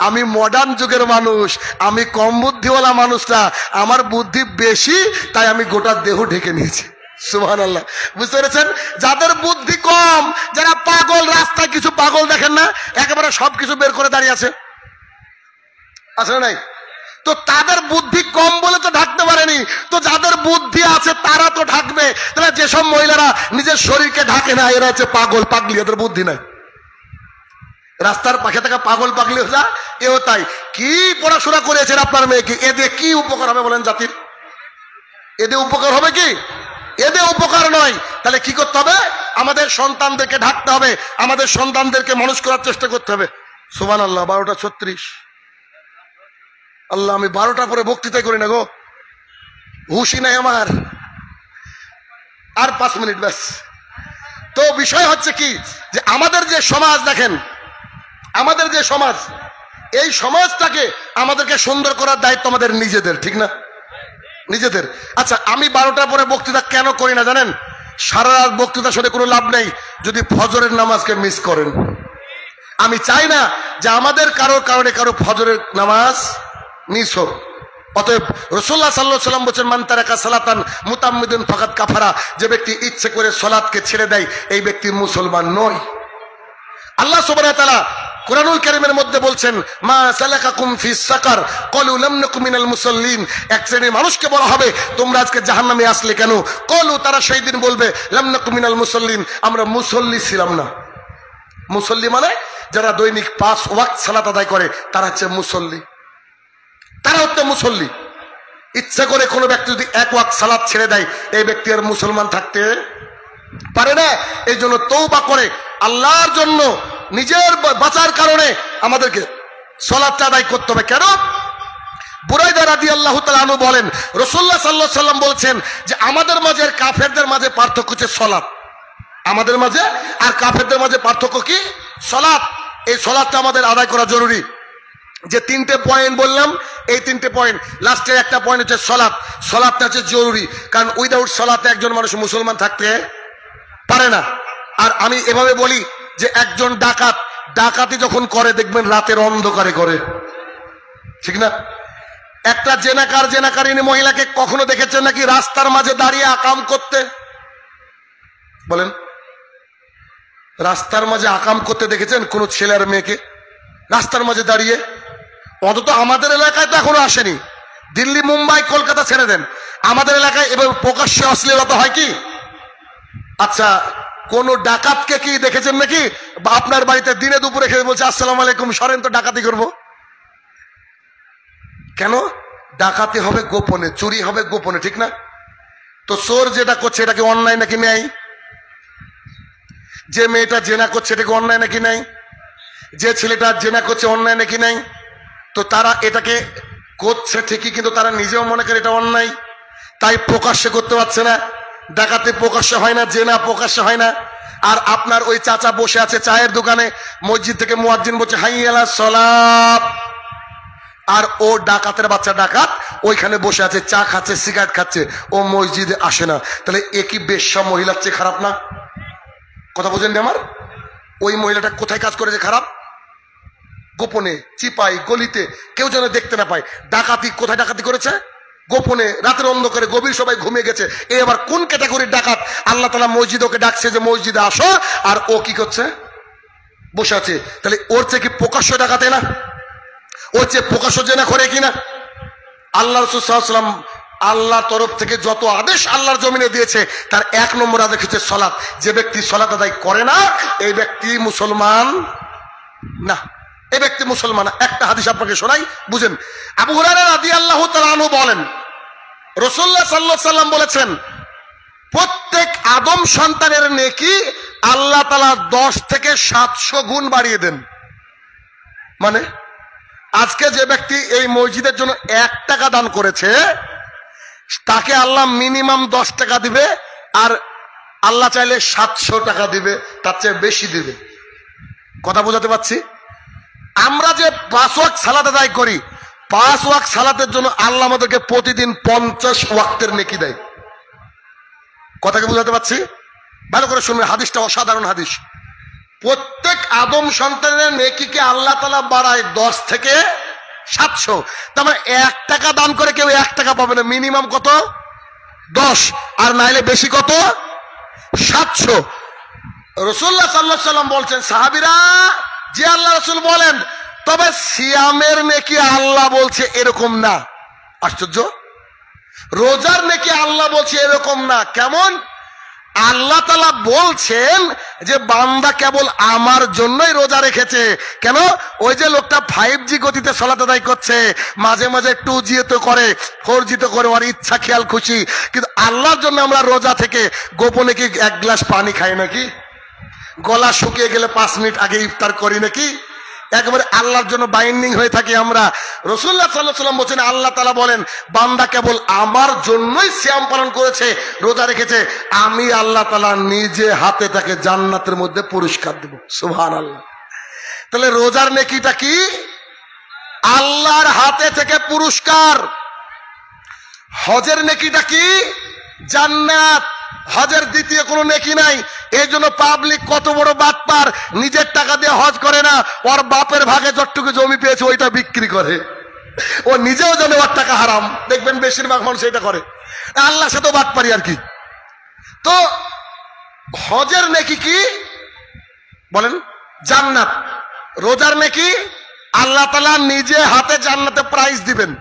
আমি মডার্ন যুগের মানুষ, আমি কম বুদ্ধিওয়ালা মানুষ না, আমার বুদ্ধি বেশি, তাই আমি গোটা দেহ ঢেকে নিয়েছি। সুবহানাল্লাহ। বুঝতে পেরেছেন? যাদের বুদ্ধি কম, যারা পাগল, রাস্তায় কিছু পাগল দেখেন না, একেবারে সবকিছু বের করে দাঁড়িয়ে আছে, আছে না নাই? তো তাদের বুদ্ধি কম বলে তো ঢাকতে পারেনি, তো যাদের বুদ্ধি আছে তারা তো ঢাকবে। তাহলে যেসব মহিলারা নিজের শরীরকে ঢাকে না এরা হচ্ছে পাগল পাগলি, এদের বুদ্ধি নাই। রাস্তার পাশে থাকা পাগল পাগলি যা এও তাই। কি পড়াশোনা করেছেন আপনার মেয়েকে, এতে কি উপকার হবে বলেন জাতির? এতে উপকার হবে কি? এতে উপকার নয়। তাহলে কি করতে হবে? আমাদের সন্তানদেরকে ঢাকতে হবে, আমাদের সন্তানদেরকে মানুষ করার চেষ্টা করতে হবে। সুবহানাল্লাহ, 12:36। আল্লাহ, আমি 12টার পরে বক্তৃতা করি না গো, হুশই নাই আমার। আর 5 মিনিট ব্যাস। তো বিষয় হচ্ছে কি, যে আমাদের যে সমাজ দেখেন, আমাদের যে সমাজ, এই সমাজটাকে আমাদেরকে সুন্দর করার দায়িত্ব আমাদের নিজেদের, ঠিক না? নিজেদের। আচ্ছা, আমি 12টার পরে বক্তৃতা কেন করি না জানেন? সারা রাত বক্তৃতা শুনে কোনো লাভ নেই যদি ফজরের নামাজকে মিস করেন। আমি চাই না যে আমাদের কারোর কারণে কারো ফজরের নামাজ মিস হোক। অতএব রাসূলুল্লাহ সাল্লাল্লাহু আলাইহি ওয়াসাল্লাম বলেছেন, মান তারাকা সালাতান মুতাম্মিদান ফাকাদ কাফারা, যে ব্যক্তি ইচ্ছে করে সালাতকে ছেড়ে দেয় এই ব্যক্তি মুসলমান নয়। আল্লাহ সুবহানাহু ওয়া তাআলা কুরআনুল কারীমের মধ্যে বলছেন, মা সালাকাকুম ফিস সাকার ক্বালু লাম নাকু মিনাল মুসাল্লিন। এক শ্রেণীর মানুষকে বলা হবে, তোমরা আজকে জাহান্নামে আসলে কেন? ক্বালু, তারা সেই দিন বলবে, লাম নাকু মিনাল মুসাল্লিন, আমরা মুসল্লি ছিলাম না। মুসল্লি মানে যারা দৈনিক 5 ওয়াক্ত সালাত আদায় করে তারা হচ্ছে মুসল্লি, তারা হচ্ছে মুসল্লি। ইচ্ছা করে কোনো ব্যক্তি যদি 1 ওয়াক্ত সালাত ছেড়ে দেয় এই ব্যক্তি আর মুসলমান থাকতে পারে না। এই জন্য তওবা করে আল্লাহর জন্য নিজের বাঁচার কারণে আমাদেরকে সালাতটা আদায় করতে হবে। কেন? বুরাইদা রাদিয়াল্লাহু তাআলা আনহু বলেন, রাসূলুল্লাহ সাল্লাল্লাহু আলাইহি ওয়াসাল্লাম বলছেন যে আমাদের মাঝে আর কাফেরদের মাঝে পার্থক্য হচ্ছে সালাত। আমাদের মাঝে আর কাফেরদের মাঝে পার্থক্য কি? সালাত। এই সালাতটা আমাদের আদায় করা জরুরি। যে 3টে পয়েন্ট বললাম, এই 3টে পয়েন্ট, লাস্টের একটা পয়েন্ট হচ্ছে সালাত। সালাতটা হচ্ছে জরুরি, কারণ উইদাউট সালাতে একজন মানুষ মুসলমান থাকতে পারে না। আর আমি এভাবে বলি যে একজন ডাকাতি যখন করে দেখবেন রাতের অন্ধকারে করে, ঠিক না? একটা জেনাকারিনী মহিলাকে কখনো দেখেছেন নাকি রাস্তার মাঝে দাঁড়িয়ে আকাম করতে? বলেন, রাস্তার মাঝে আকাম করতে দেখেছেন কোন ছেলে আর মেয়েকে রাস্তার মাঝে দাঁড়িয়ে? অন্তত আমাদের এলাকায় তো এখনো আসেনি। দিল্লি, মুম্বাই, কলকাতা ছেড়ে দেন, আমাদের এলাকায় এবার প্রকাশ্যে অশ্লীলতা হয় কি? আচ্ছা, কোন ডাকাতকে কি দেখেছেন নাকি বা আপনার বাড়িতে দিনে দুপুরে খেয়ে বলছে আসসালামু আলাইকুম, সরেন তো ডাকাতি করব? কেন? ডাকাতি হবে গোপনে, চুরি হবে গোপনে, ঠিক না? তো চোর যেটা করছে এটা কি অন্যায় নাকি ন্যায়? যে মেয়েটা জেনা করছে এটা কি অন্যায় নাকি নাই? যে ছেলেটা জেনা করছে অন্যায় নাকি নাই? তো তারা এটাকে করছে ঠিকই, কিন্তু তারা নিজেও মনে করে এটা অন্যায়, তাই প্রকাশ্যে করতে পারছে না। ডাকাতি প্রকাশ্যে হয় না, জেনা প্রকাশ্যে হয় না। আর আপনার ওই চাচা বসে আছে চায়ের দোকানে, মসজিদ থেকে মুয়াজ্জিন বলছে হাইয়া আলাস সালাত, আর ও ডাকাতের বাচ্চা ডাকাত ওইখানে বসে আছে, চা খাচ্ছে, সিগারেট খাচ্ছে, ও মসজিদে আসে না। তাহলে এ কি বেশ্যা মহিলার চেয়ে খারাপ না? কথা বুঝেন আমার? ওই মহিলাটা কোথায় কাজ করেছে খারাপ? গোপনে, চিপাই গলিতে, কেউ যেন দেখতে না পায়। ডাকাতি কোথায় ডাকাতি করেছে? গোপনে, রাতের অন্ধকারে, গভীর, সবাই ঘুমিয়ে গেছে। এই আবার কোন ক্যাটাগরির ডাকাত? আল্লাহ তাআলা মসজিদে ওকে ডাকছে যে মসজিদে আসো, আর ও কি করছে? বসে আছে। তাহলে ওর চেয়ে কি প্রকাশ্য ডাকাতে না? ওর চেয়ে প্রকাশ্য জেনা করে কিনা? আল্লাহ রাসূল সাল্লাল্লাহু আলাইহি ওয়াসাল্লাম আল্লাহর তরফ থেকে যত আদেশ আল্লাহর জমিনে দিয়েছে তার 1 নম্বর আদেশ হচ্ছে সালাত। যে ব্যক্তি সালাত আদায় করে না এই ব্যক্তি মুসলমান না, এই ব্যক্তি মুসলমান না। একটা হাদিস আপনাকে শোনাই, বুঝেন। আবু হুরায়রা রাদিয়াল্লাহু তাআলা আনহু বলেন, রাসূলুল্লাহ সাল্লাল্লাহু আলাইহি ওয়াসাল্লাম বলেছেন, প্রত্যেক আদম সন্তানের নেকি আল্লাহ তাআলা 10 থেকে 700 গুণ বাড়িয়ে দেন। মানে আজকে যে ব্যক্তি এই মসজিদের জন্য 1 টাকা দান করেছে তাকে আল্লাহ মিনিমাম 10 টাকা দিবে, আর আল্লাহ চাইলে 700 টাকা দিবে, তার চেয়ে বেশি দিবে। কথা বোঝাতে পারছি? আমরা যে 5 ওয়াক্ত সালাত আদায় করি, 5 ওয়াক্ত সালাতের জন্য আল্লাহ আমাদেরকে প্রতিদিন 50 ওয়াক্তের নেকি দেয়। কথাকে বোঝাতে পারছি? ভালো করে শুনবেন, হাদিসটা অসাধারণ হাদিস। প্রত্যেক আদম সন্তানের নেকিকে আল্লাহ তাআলা বাড়ায় 10 থেকে 700। তার মানে 1 টাকা দান করে কেউ 1 টাকা পাবে না, মিনিমাম কত? 10, আর নাইলে বেশি কত? 700। রাসূলুল্লাহ সাল্লাল্লাহু আলাইহি ওয়াসাল্লাম বলছেন, সাহাবীরা, যে আল্লাহ রাসূল বলেন তবে সিয়ামের নেকি আল্লাহ বলছে এরকম না। আশ্চর্য! রোজার নেকি আল্লাহ বলছে এরকম না। কেমন? আল্লাহ তাআলা বলছেন যে বান্দা কেবল আমার জন্যই রোজা রেখেছে। কেন? ওই যে লোকটা 5G গতিতে সালাত আদায় করছে, মাঝে মাঝে 2G তো করে, 4G তো করে, ওর ইচ্ছা খেয়াল খুশি, কিন্তু আল্লাহর জন্য আমরা রোজা থেকে গোপনে কি 1 গ্লাস পানি খাই নাকি? গলা শুকিয়ে গেলে 5 মিনিট আগে ইফতার করি নাকি? একেবারে আল্লাহর জন্য বাইন্ডিং হয়ে থাকি আমরা। রাসূলুল্লাহ সাল্লাল্লাহু আলাইহি ওয়াসাল্লাম বলেন, আল্লাহ তাআলা বলেন বান্দা কেবল আমার জন্যই সিয়াম পালন করেছে, রোজা রেখেছে, আমি আল্লাহ তাআলা নিজে হাতে তাকে জান্নাতের মধ্যে পুরস্কার দেব। সুবহানাল্লাহ। তাহলে রোজার নেকিটা কি? আল্লাহর হাতে থেকে পুরস্কার। হজের নেকিটা কি? জান্নাত। হজের দ্বিতীয় কোনো নেকি নাই। এই জন্য পাবলিক কত বড় বাটপার, নিজের টাকা দিয়ে হজ করে না, ওর বাপের ভাগে যতটুকু জমি পেয়েছে ওইটা বিক্রি করে। ও নিজেও জানে ওর টাকা হারাম। দেখবেন বেশিরভাগ মানুষ এটা করে। আল্লাহর সাথেও বাটপারি আর কি। তো হজের নেকি কি বলেন? জান্নাত। রোজার নেকি আল্লাহ তাআলা নিজে হাতে জান্নাতে প্রাইজ দিবেন।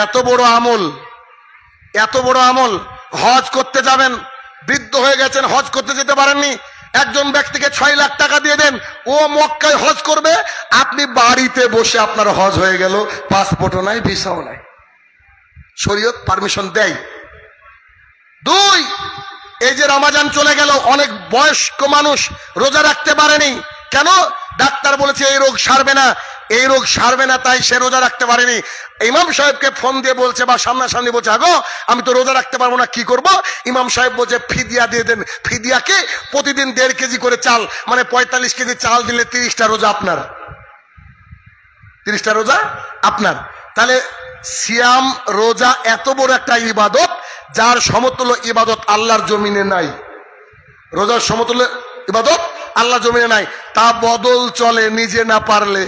এত বড় আমল, এত বড় আমল। হজ করতে যাবেন, বৃদ্ধ হয়ে গেছেন, হজ করতে যেতে পারেননি, একজন ব্যক্তিকে 6 লাখ টাকা দিয়ে দেন, ও মক্কায় হজ করবে, আপনি বাড়িতে বসে আপনার হজ হয়ে গেল, পাসপোর্টও নাই, ভিসাও নাই, শরীয়ত পারমিশন দেয়। 2, এই যে রমাজান চলে গেল, অনেক বয়স্ক মানুষ রোজা রাখতে পারেনি। কেন? ডাক্তার বলেছে এই রোগ সারবে না, এই রোগ সারবে না, তাই সে রোজা রাখতে পারেনি। ইমাম সাহেবকে ফোন দিয়ে বলছে বা সামনাসামনি বলছে, আগো আমি তো রোজা রাখতে পারবো না, কি করব? ইমাম সাহেব বলছে ফিদিয়া দিয়ে দেন। ফিদিয়াকে প্রতিদিন 1.5 কেজি করে চাল, মানে 45 কেজি চাল দিলে 30টা রোজা আপনার, 30টা রোজা আপনার। তাহলে সিয়াম, রোজা এত বড় একটা ইবাদত, যার সমতুল্য ইবাদত আল্লাহর জমিনে নাই। রোজার সমতুল্য ইবাদত আল্লাহ জমিনে নাই, তা বদল চলে নিজে না পারলে।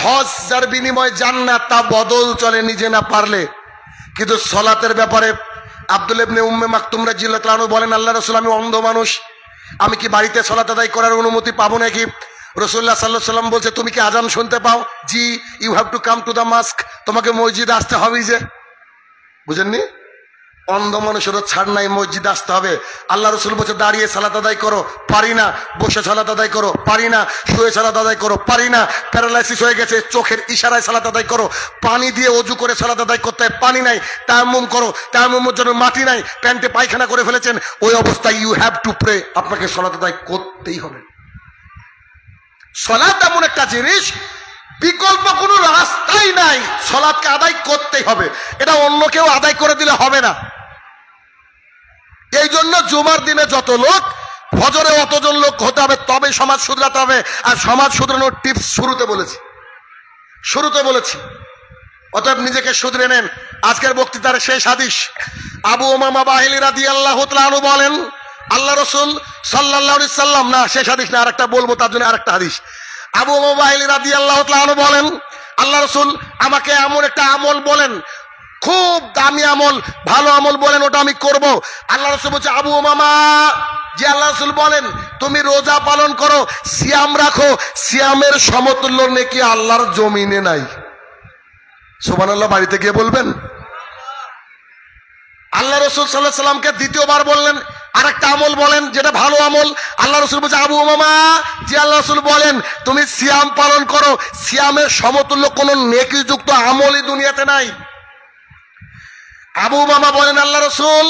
হজ যার বিনিময় জান্নাত, তা বদল চলে নিজে না পারলে। কিন্তু সালাতের ব্যাপারে আব্দুল্লাহ ইবনে উম্মে মাকতুম রাদিয়াল্লাহু তাআলা আনহু বলেন, আল্লাহ রাসূল, আমি অন্ধ মানুষ, আমি কি বাড়িতে সালাত আদায় করার অনুমতি পাবো নাকি? রাসূলুল্লাহ সাল্লাল্লাহু আলাইহি ওয়াসাল্লাম বলছে, তুমি কি আজান শুনতে পাও? জি, you have to come to the mosque, তোমাকে মসজিদে আসতে হবেই। যে বুঝেননি? অন্ধ মানুষেরও ছাড় নাই, মসজিদে আসতে হবে। আল্লাহ রসুল বলছে দাঁড়িয়ে সালাত আদায় করো, পারি না। বসে সালাত আদায় করো, পারি না। শুয়ে সালাত আদায় করো, পারি না। প্যারালাইসিস হয়ে গেছে, চোখের ইশারায় সালাত আদায় করো। পানি দিয়ে ওযু করে সালাত আদায় করতে হয়, পানি নাই। তায়াম্মুম করো, তায়াম্মুমের জন্য মাটি নাই, প্যান্টে পায়খানা করে ফেলেছেন, ওই অবস্থায় ইউ হ্যাভ টু প্রে, আপনাকে সালাত আদায় করতেই হবে। সালাত এমন একটা জিনিস, বিকল্প কোনো রাস্তাই নাই, সালাতকে আদায় করতেই হবে। এটা অন্য কেউ আদায় করে দিলে হবে না। এই জন্য জুমার দিনে যত লোক, ফজরে অতজন লোক হতে হবে, তবে সমাজ শুধরাতে হবে। আর সমাজ শুধরানোর টিপস শুরুতে বলেছি। অতএব নিজেকে শুধরে নেন। আজকের বক্তৃতার শেষ হাদিস, আবু উমামা বাহিলি রাদিয়াল্লাহু তাআলা আনহু বলেন, আল্লাহ রাসূল সাল্লাল্লাহু আলাইহি সাল্লাম, না শেষ হাদিস না, আরেকটা বলবো, তার জন্য আরেকটা হাদিস। আবু উমামা বাহিলি রাদিয়াল্লাহু তাআলা আনহু বলেন, আল্লাহ রাসূল আমাকে এমন একটা আমল বলেন, খুব দামি আমল, ভালো আমল বলেন, ওটা আমি করব। আল্লাহ রাসূল বলছে, আবু উমামা, যে আল্লাহ রাসূল বলেন তুমি রোজা পালন করো, সিয়াম রাখো, সিয়ামের সমতুল্য নেকি আল্লাহর জমিনে নাই। সুবহানাল্লাহ, বাড়িতে গিয়ে বলবেন। আল্লাহ রাসূল সাল্লাল্লাহু আলাইহি সাল্লামকে দ্বিতীয়বার বললেন, আরেকটা আমল বলেন যেটা ভালো আমল। আল্লাহ রাসূল বলছে, আবু উমামা, যে আল্লাহ রাসূল বলেন তুমি সিয়াম পালন করো, সিয়ামের সমতুল্য কোন নেকিযুক্ত আমলই দুনিয়াতে নাই। আবু উমামা বলেন, আল্লাহ রাসূল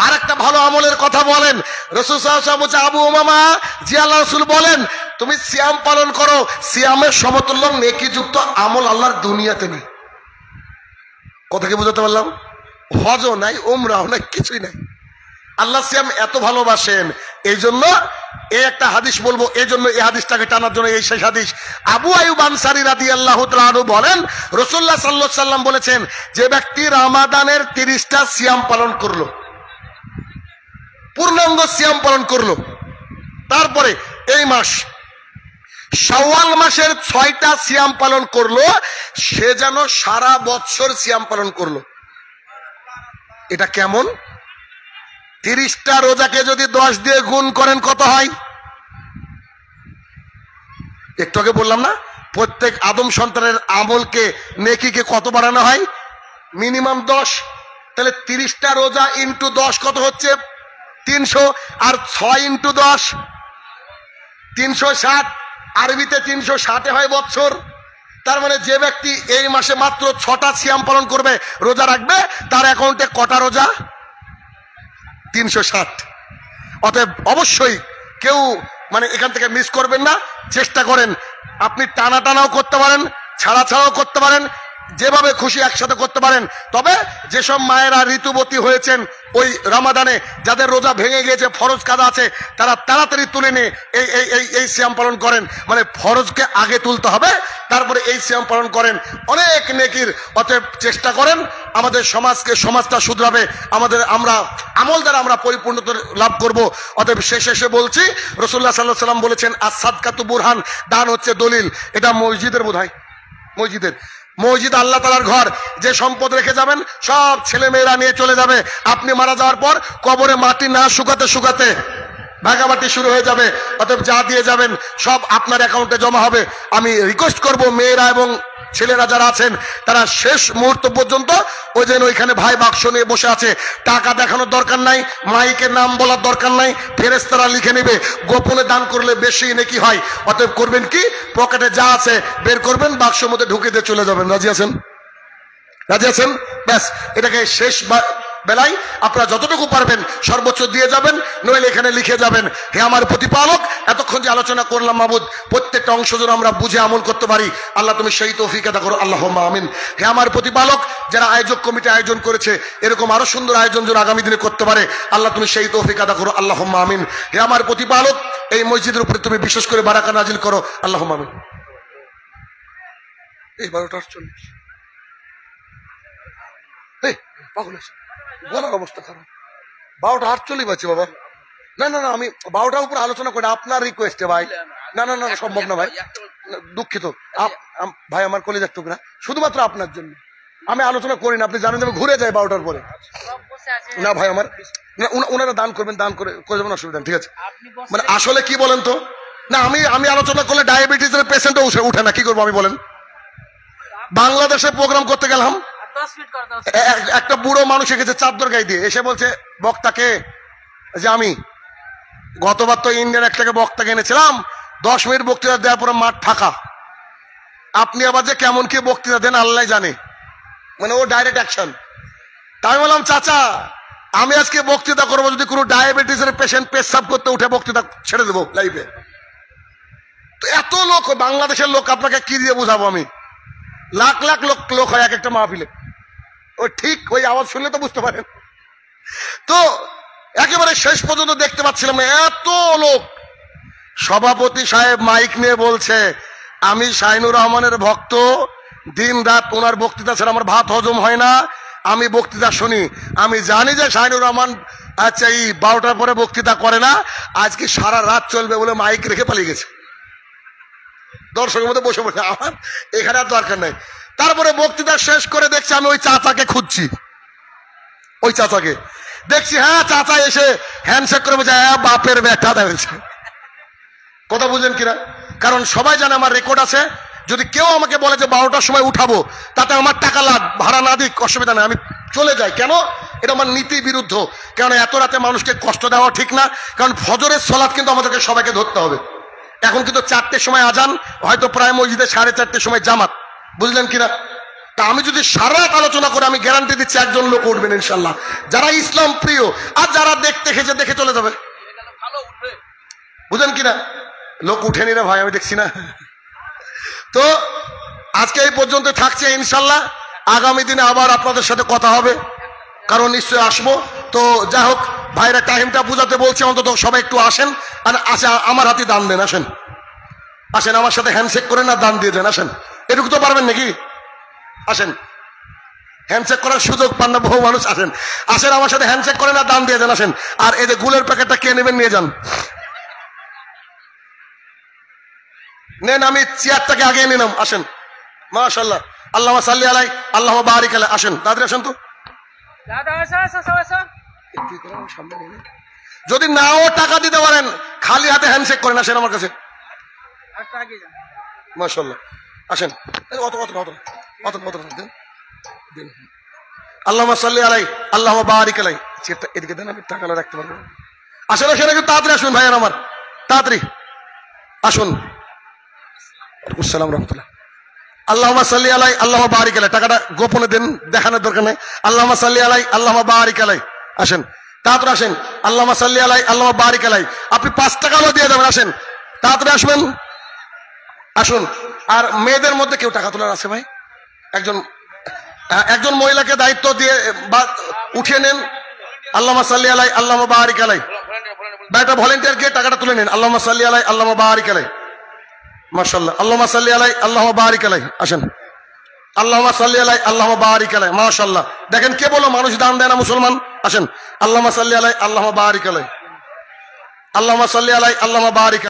আরেকটা ভালো আমলের কথা বলেন। রাসূল সাল্লাল্লাহু আলাইহি ওয়াসাল্লাম বলছে, আবু উমামা, যে আল্লাহ রাসূল বলেন তুমি সিয়াম পালন করো, সিয়ামের সমতুল্য নেকিযুক্ত আমল আল্লাহর দুনিয়াতে নেই। কথা কি বুঝাতে পারলাম? হজও নাই, উমরাও নাই, কিছুই নাই। আল্লাহ সিয়াম এত ভালোবাসেন, এই জন্য এই একটা হাদিস বলবো, এই জন্য এই হাদিসটাকে টানার জন্য এই শেষ হাদিস। আবু আইয়ুব আনসারী রাদিয়াল্লাহু তাআলা আনহু বলেন, রাসূলুল্লাহ সাল্লাল্লাহু আলাইহি সাল্লাম বলেছেন, যে ব্যক্তি রমাদানের 30টা সিয়াম পালন করলো, পূর্ণাঙ্গ সিয়াম পালন করলো, তারপরে এই মাস শাওয়াল মাসের 6টা সিয়াম পালন করলো, সে যেন সারা বছর সিয়াম পালন করলো। এটা কেমন? 30টা রোজাকে যদি 10 দিয়ে গুণ করেন কত হয়? একটু আগে বললাম না, প্রত্যেক আদম সন্তানের আমলকে নেকিকে কত বাড়ানো হয়? মিনিমাম 10। তাহলে 30টা রোজা ইন্টু 10 কত হচ্ছে? 300। আর 6 ইন্টু 10 360। আরবিতে 360 হয় বছর। তার মানে যে ব্যক্তি এই মাসে মাত্র 6টা সিয়াম পালন করবে, রোজা রাখবে, তার অ্যাকাউন্টে কটা রোজা? 360। অতএব অবশ্যই কেউ মানে এখান থেকে মিস করবেন না, চেষ্টা করেন। আপনি টানা টানাও করতে পারেন, ছাড়া ছাড়াও করতে পারেন, যেভাবে খুশি একসাথে করতে পারেন। তবে যেসব মায়েরা ঋতুবতী হয়েছেন ওই রমাদানে, যাদের রোজা ভেঙে গিয়েছে, ফরজ কাজা আছে, তারা তাড়াতাড়ি তুলে নিয়ে এই এই এই এই সিয়াম পালন করেন। মানে ফরজকে আগে তুলতে হবে, তারপরে এই সিয়াম পালন করেন, অনেক নেকির। অতএব চেষ্টা করেন, আমাদের সমাজটা শুধরাবে, আমরা আমল দ্বারা আমরা পরিপূর্ণতা লাভ করব। অতএব শেষে বলছি, রাসূলুল্লাহ সাল্লাল্লাহু আলাইহি ওয়াসাল্লাম বলেছেন, আস-সাদকাতু বুরহান, দান হচ্ছে দলিল। এটা মসজিদের বোধহয়, মসজিদ আল্লাহ তাআলার ঘর। যে সম্পদ রেখে যাবেন সব ছেলে মেয়েরা নিয়ে চলে যাবে। আপনি মারা যাওয়ার পর কবরে মাটি না শুকাতে ভাগাভাগি শুরু হয়ে যাবে। অতএব যা দিয়ে যাবেন সব আপনার অ্যাকাউন্টে জমা হবে। আমি রিকোয়েস্ট করব, মেয়েরা এবং ছেলেরা যারা আছেন তারা শেষ মুহূর্ত পর্যন্ত ওই যে ওইখানে ভাই বাক্স নিয়ে বসে আছে, টাকা দেখানোর দরকার নাই, মাইকের নাম বলার দরকার নাই, ফেরেশতারা লিখে নেবে। গোপনে দান করলে বেশি নেকি হয়। অতএব করবেন কি, পকেটে যা আছে বের করবেন, বাক্সের মধ্যে ঢুকে দিয়ে চলে যাবেন। রাজি আছেন? ব্যাস, এটাকে শেষ বেলায় আপনারা যতটুকু পারবেন সর্বোচ্চ দিয়ে যাবেন, নইলে এখানে লিখে যাবেন, হে আমার প্রতিপালক, এতক্ষণ যে আলোচনা করলাম মাবুদ, প্রত্যেকটা অংশ যেন আমরা বুঝে আমল করতে পারি। আল্লাহ তুমি সেই তৌফিক আতা করো, আল্লাহুম্মা আমিন। হে আমার প্রতিপালক, যারা আয়োজক কমিটি আয়োজন করেছে, এরকম আরো সুন্দর আয়োজন যেন আগামী দিনে করতে পারে, আল্লাহ তুমি সেই তৌফিক আতা করো, আল্লাহুম্মা আমিন। হে আমার প্রতিপালক, এই মসজিদের উপরে তুমি বিশেষ করে বারাকা নাজিল করো, আল্লাহুম্মা আমিন। এই 12:40 পাগল আছে, বলার অবস্থা খারাপ। 12:48 বাজছে বাবা। না, আমি 12টার উপর আলোচনা করি, আপনার রিকোয়েস্টে ভাই। না, সম্ভব না ভাই, দুঃখিত ভাই, আমার কলিজার টুকরা, শুধুমাত্র আপনার জন্য আমি আলোচনা করি না। আপনি জানেন আমি ঘুরে যাই 12টার পরে। না ভাই আমার, ওনারা দান করবেন, দান করে যাবেন, অসুবিধা ঠিক আছে। মানে আসলে কি বলেন তো, না আমি আলোচনা করলে ডায়াবেটিসের পেশেন্টও উঠে না, কি করবো আমি বলেন। বাংলাদেশে প্রোগ্রাম করতে গেলাম, একটা বুড়ো মানুষ এসেছে চাদর গায়ে দিয়ে, এসে বলছে বক্তাকে যে আমি গতবার তো ইন্ডিয়ান একটাকে বক্তাকে এনেছিলাম, 10 মিনিট বক্তৃতা দেওয়ার পরে মাঠ ফাঁকা, আপনি আবার যে কেমন কি বক্তৃতা দেন আল্লাহ জানে। মানে ও ডাইরেক্ট অ্যাকশন। তাই বললাম, চাচা আমি আজকে বক্তৃতা করবো, যদি কোনো ডায়াবেটিসের পেশেন্ট পেশাব করতে উঠে বক্তৃতা ছেড়ে দেবো লাইভে। তো এত লোক, বাংলাদেশের লোক, আপনাকে কি দিয়ে বুঝাবো আমি? লাখ লাখ লোক হয় এক একটা মাহফিলে। ওই ঠিক ওই আওয়াজ শুনলে তো বুঝতে পারেন। তো একেবারে শেষ পর্যন্ত দেখতে পাচ্ছিলাম এত লোক। সভাপতি সাহেব মাইক নিয়ে বলছে, আমি শাহিনুর রহমানের ভক্ত, দিন রাত ওনার বক্তৃতা ছাড়া আমার ভাত হজম হয় না, আমি বক্তৃতা শুনি। আমি জানি যে শাহিনুর রহমান আচ্ছা এই 12টার পরে বক্তৃতা করে না, আজকে সারা রাত চলবে বলে মাইক রেখে পালিয়ে গেছে। দর্শকের মধ্যে বসে আমার এখানে আর দরকার নাই। তারপরে বক্তৃতা শেষ করে দেখছি আমি ওই চাচাকে খুঁজছি, ওই চাচাকে দেখছি, হ্যাঁ চাচা এসে হ্যান্ডশেক করে বলছে, হ্যাঁ বাপের ব্যাটা হয়েছে। কথা বুঝলেন কিনা? কারণ সবাই জানে আমার রেকর্ড আছে, যদি কেউ আমাকে বলে যে 12টার সময় উঠাবো, তাতে আমার টাকা লাগ, ভাড়া না দিক অসুবিধা নেই, আমি চলে যাই। কেন? এটা আমার নীতি বিরুদ্ধ। কারণ এত রাতে মানুষকে কষ্ট দেওয়া ঠিক না। কারণ ফজরের সালাত কিন্তু আমাদেরকে সবাইকে ধরতে হবে। এখন কিন্তু 4টের সময় আজান, হয়তো প্রায় মসজিদে 4:30 সময় জামাত, বুঝলেন কিনা? তা আমি যদি সারা রাত আলোচনা করে, আমি গ্যারান্টি দিচ্ছি একজন লোক উঠবেন ইনশাল্লাহ, যারা ইসলাম প্রিয়, আর যারা দেখে চলে যাবে, বুঝলেন কিনা? লোক উঠেনি রে ভাই, আমি দেখছি না। তো আজকে এই পর্যন্ত থাকছে, ইনশাল্লাহ আগামী দিনে আবার আপনাদের সাথে কথা হবে, কারণ নিশ্চয়ই আসবো। তো যাই হোক, ভাইরা টাইমটা বুঝাতে বলছে, অন্তত সবাই একটু আসেন, আর আসে আমার হাতে দান দেন, আসেন আমার সাথে হ্যান্ডশেক করেন আর দান দিয়ে দেন, আসেন। এটুকু তো পারবেন নাকি? আসেন, হ্যান্ডশেক করার সুযোগ পান না বহু মানুষ, আসেন আমার সাথে হ্যান্ডশেক করেন আর দান দিয়ে দেন, আসেন। আর এই যে গুলের প্যাকেটটা কে নেবেন নিয়ে যান, নেন, আমি চেয়ারটাকে আগে নিলাম, আসেন। মাশাআল্লাহ, আল্লাহুম্মা সাল্লি আলাই, আল্লাহুম্মা বারিক আলাই। আসেন তাড়াতাড়ি আসেন তো। যদি নাও টাকা দিতে পারেন, খালি হাতে হ্যান্ডশেক করেন, আসেন আমার কাছে। মাশাআল্লাহ, আসেন। কত কত কত কত কত দিন দিন। আল্লাহুম্মা সাল্লি আলাই আল্লাহুম্মা বারিক আলাই। চেয়ারটা এদিকে দেন, আমি টাকাটা রাখতে পারবো। আসেন আসেন, একটু তাড়াতাড়ি আসুন ভাইয়ার আমার, তাড়াতাড়ি আসুন। আসসালামু রাহমাতুল্লাহ। আল্লাহুম্মা সাল্লি আলাই আল্লাহুম্মা বারিক আলাই। টাকাটা গোপনে দেন, দেখানোর দরকার নেই। আল্লাহুম্মা সাল্লি আলাই আল্লাহুম্মা বারিক আলাই। আসেন তাড়াতাড়ি আসেন। আল্লাহুম্মা সাল্লি আলাই আল্লাহুম্মা বারিক আলাই। আপনি 5 টাকাও দিয়ে দেবেন। আসেন তাড়াতাড়ি আসবেন, আসুন। আর মেয়েদের মধ্যে কেউ টাকা তোলার আছে ভাই? একজন মহিলাকে দায়িত্ব দিয়ে বা উঠিয়ে নেন। আল্লাহুম্মা সাল্লি আলাই আল্লাহুম্মা বারিক আলাই। বা একটা ভলান্টিয়ার গিয়ে টাকাটা তুলে নেন। আল্লাহুম্মা সাল্লি আলাই আল্লাহুম্মা বারিক আলাই। মাশাআল্লাহ, আল্লাহুম্মা সাল্লি আলাই আল্লাহুম্মা বারিক আলাই। আসেন। আল্লাহুম্মা সাল্লি আলাই আল্লাহুম্মা বারিক আলাই। মাশাআল্লাহ, দেখেন কে বলো মানুষ দান দেয় না মুসলমান। আসেন। আল্লাহুম্মা সাল্লি আলাই আল্লাহুম্মা বারিক আলাই। আল্লাহুম্মা সাল্লি আলাই আল্লাহুম্মা বারিক।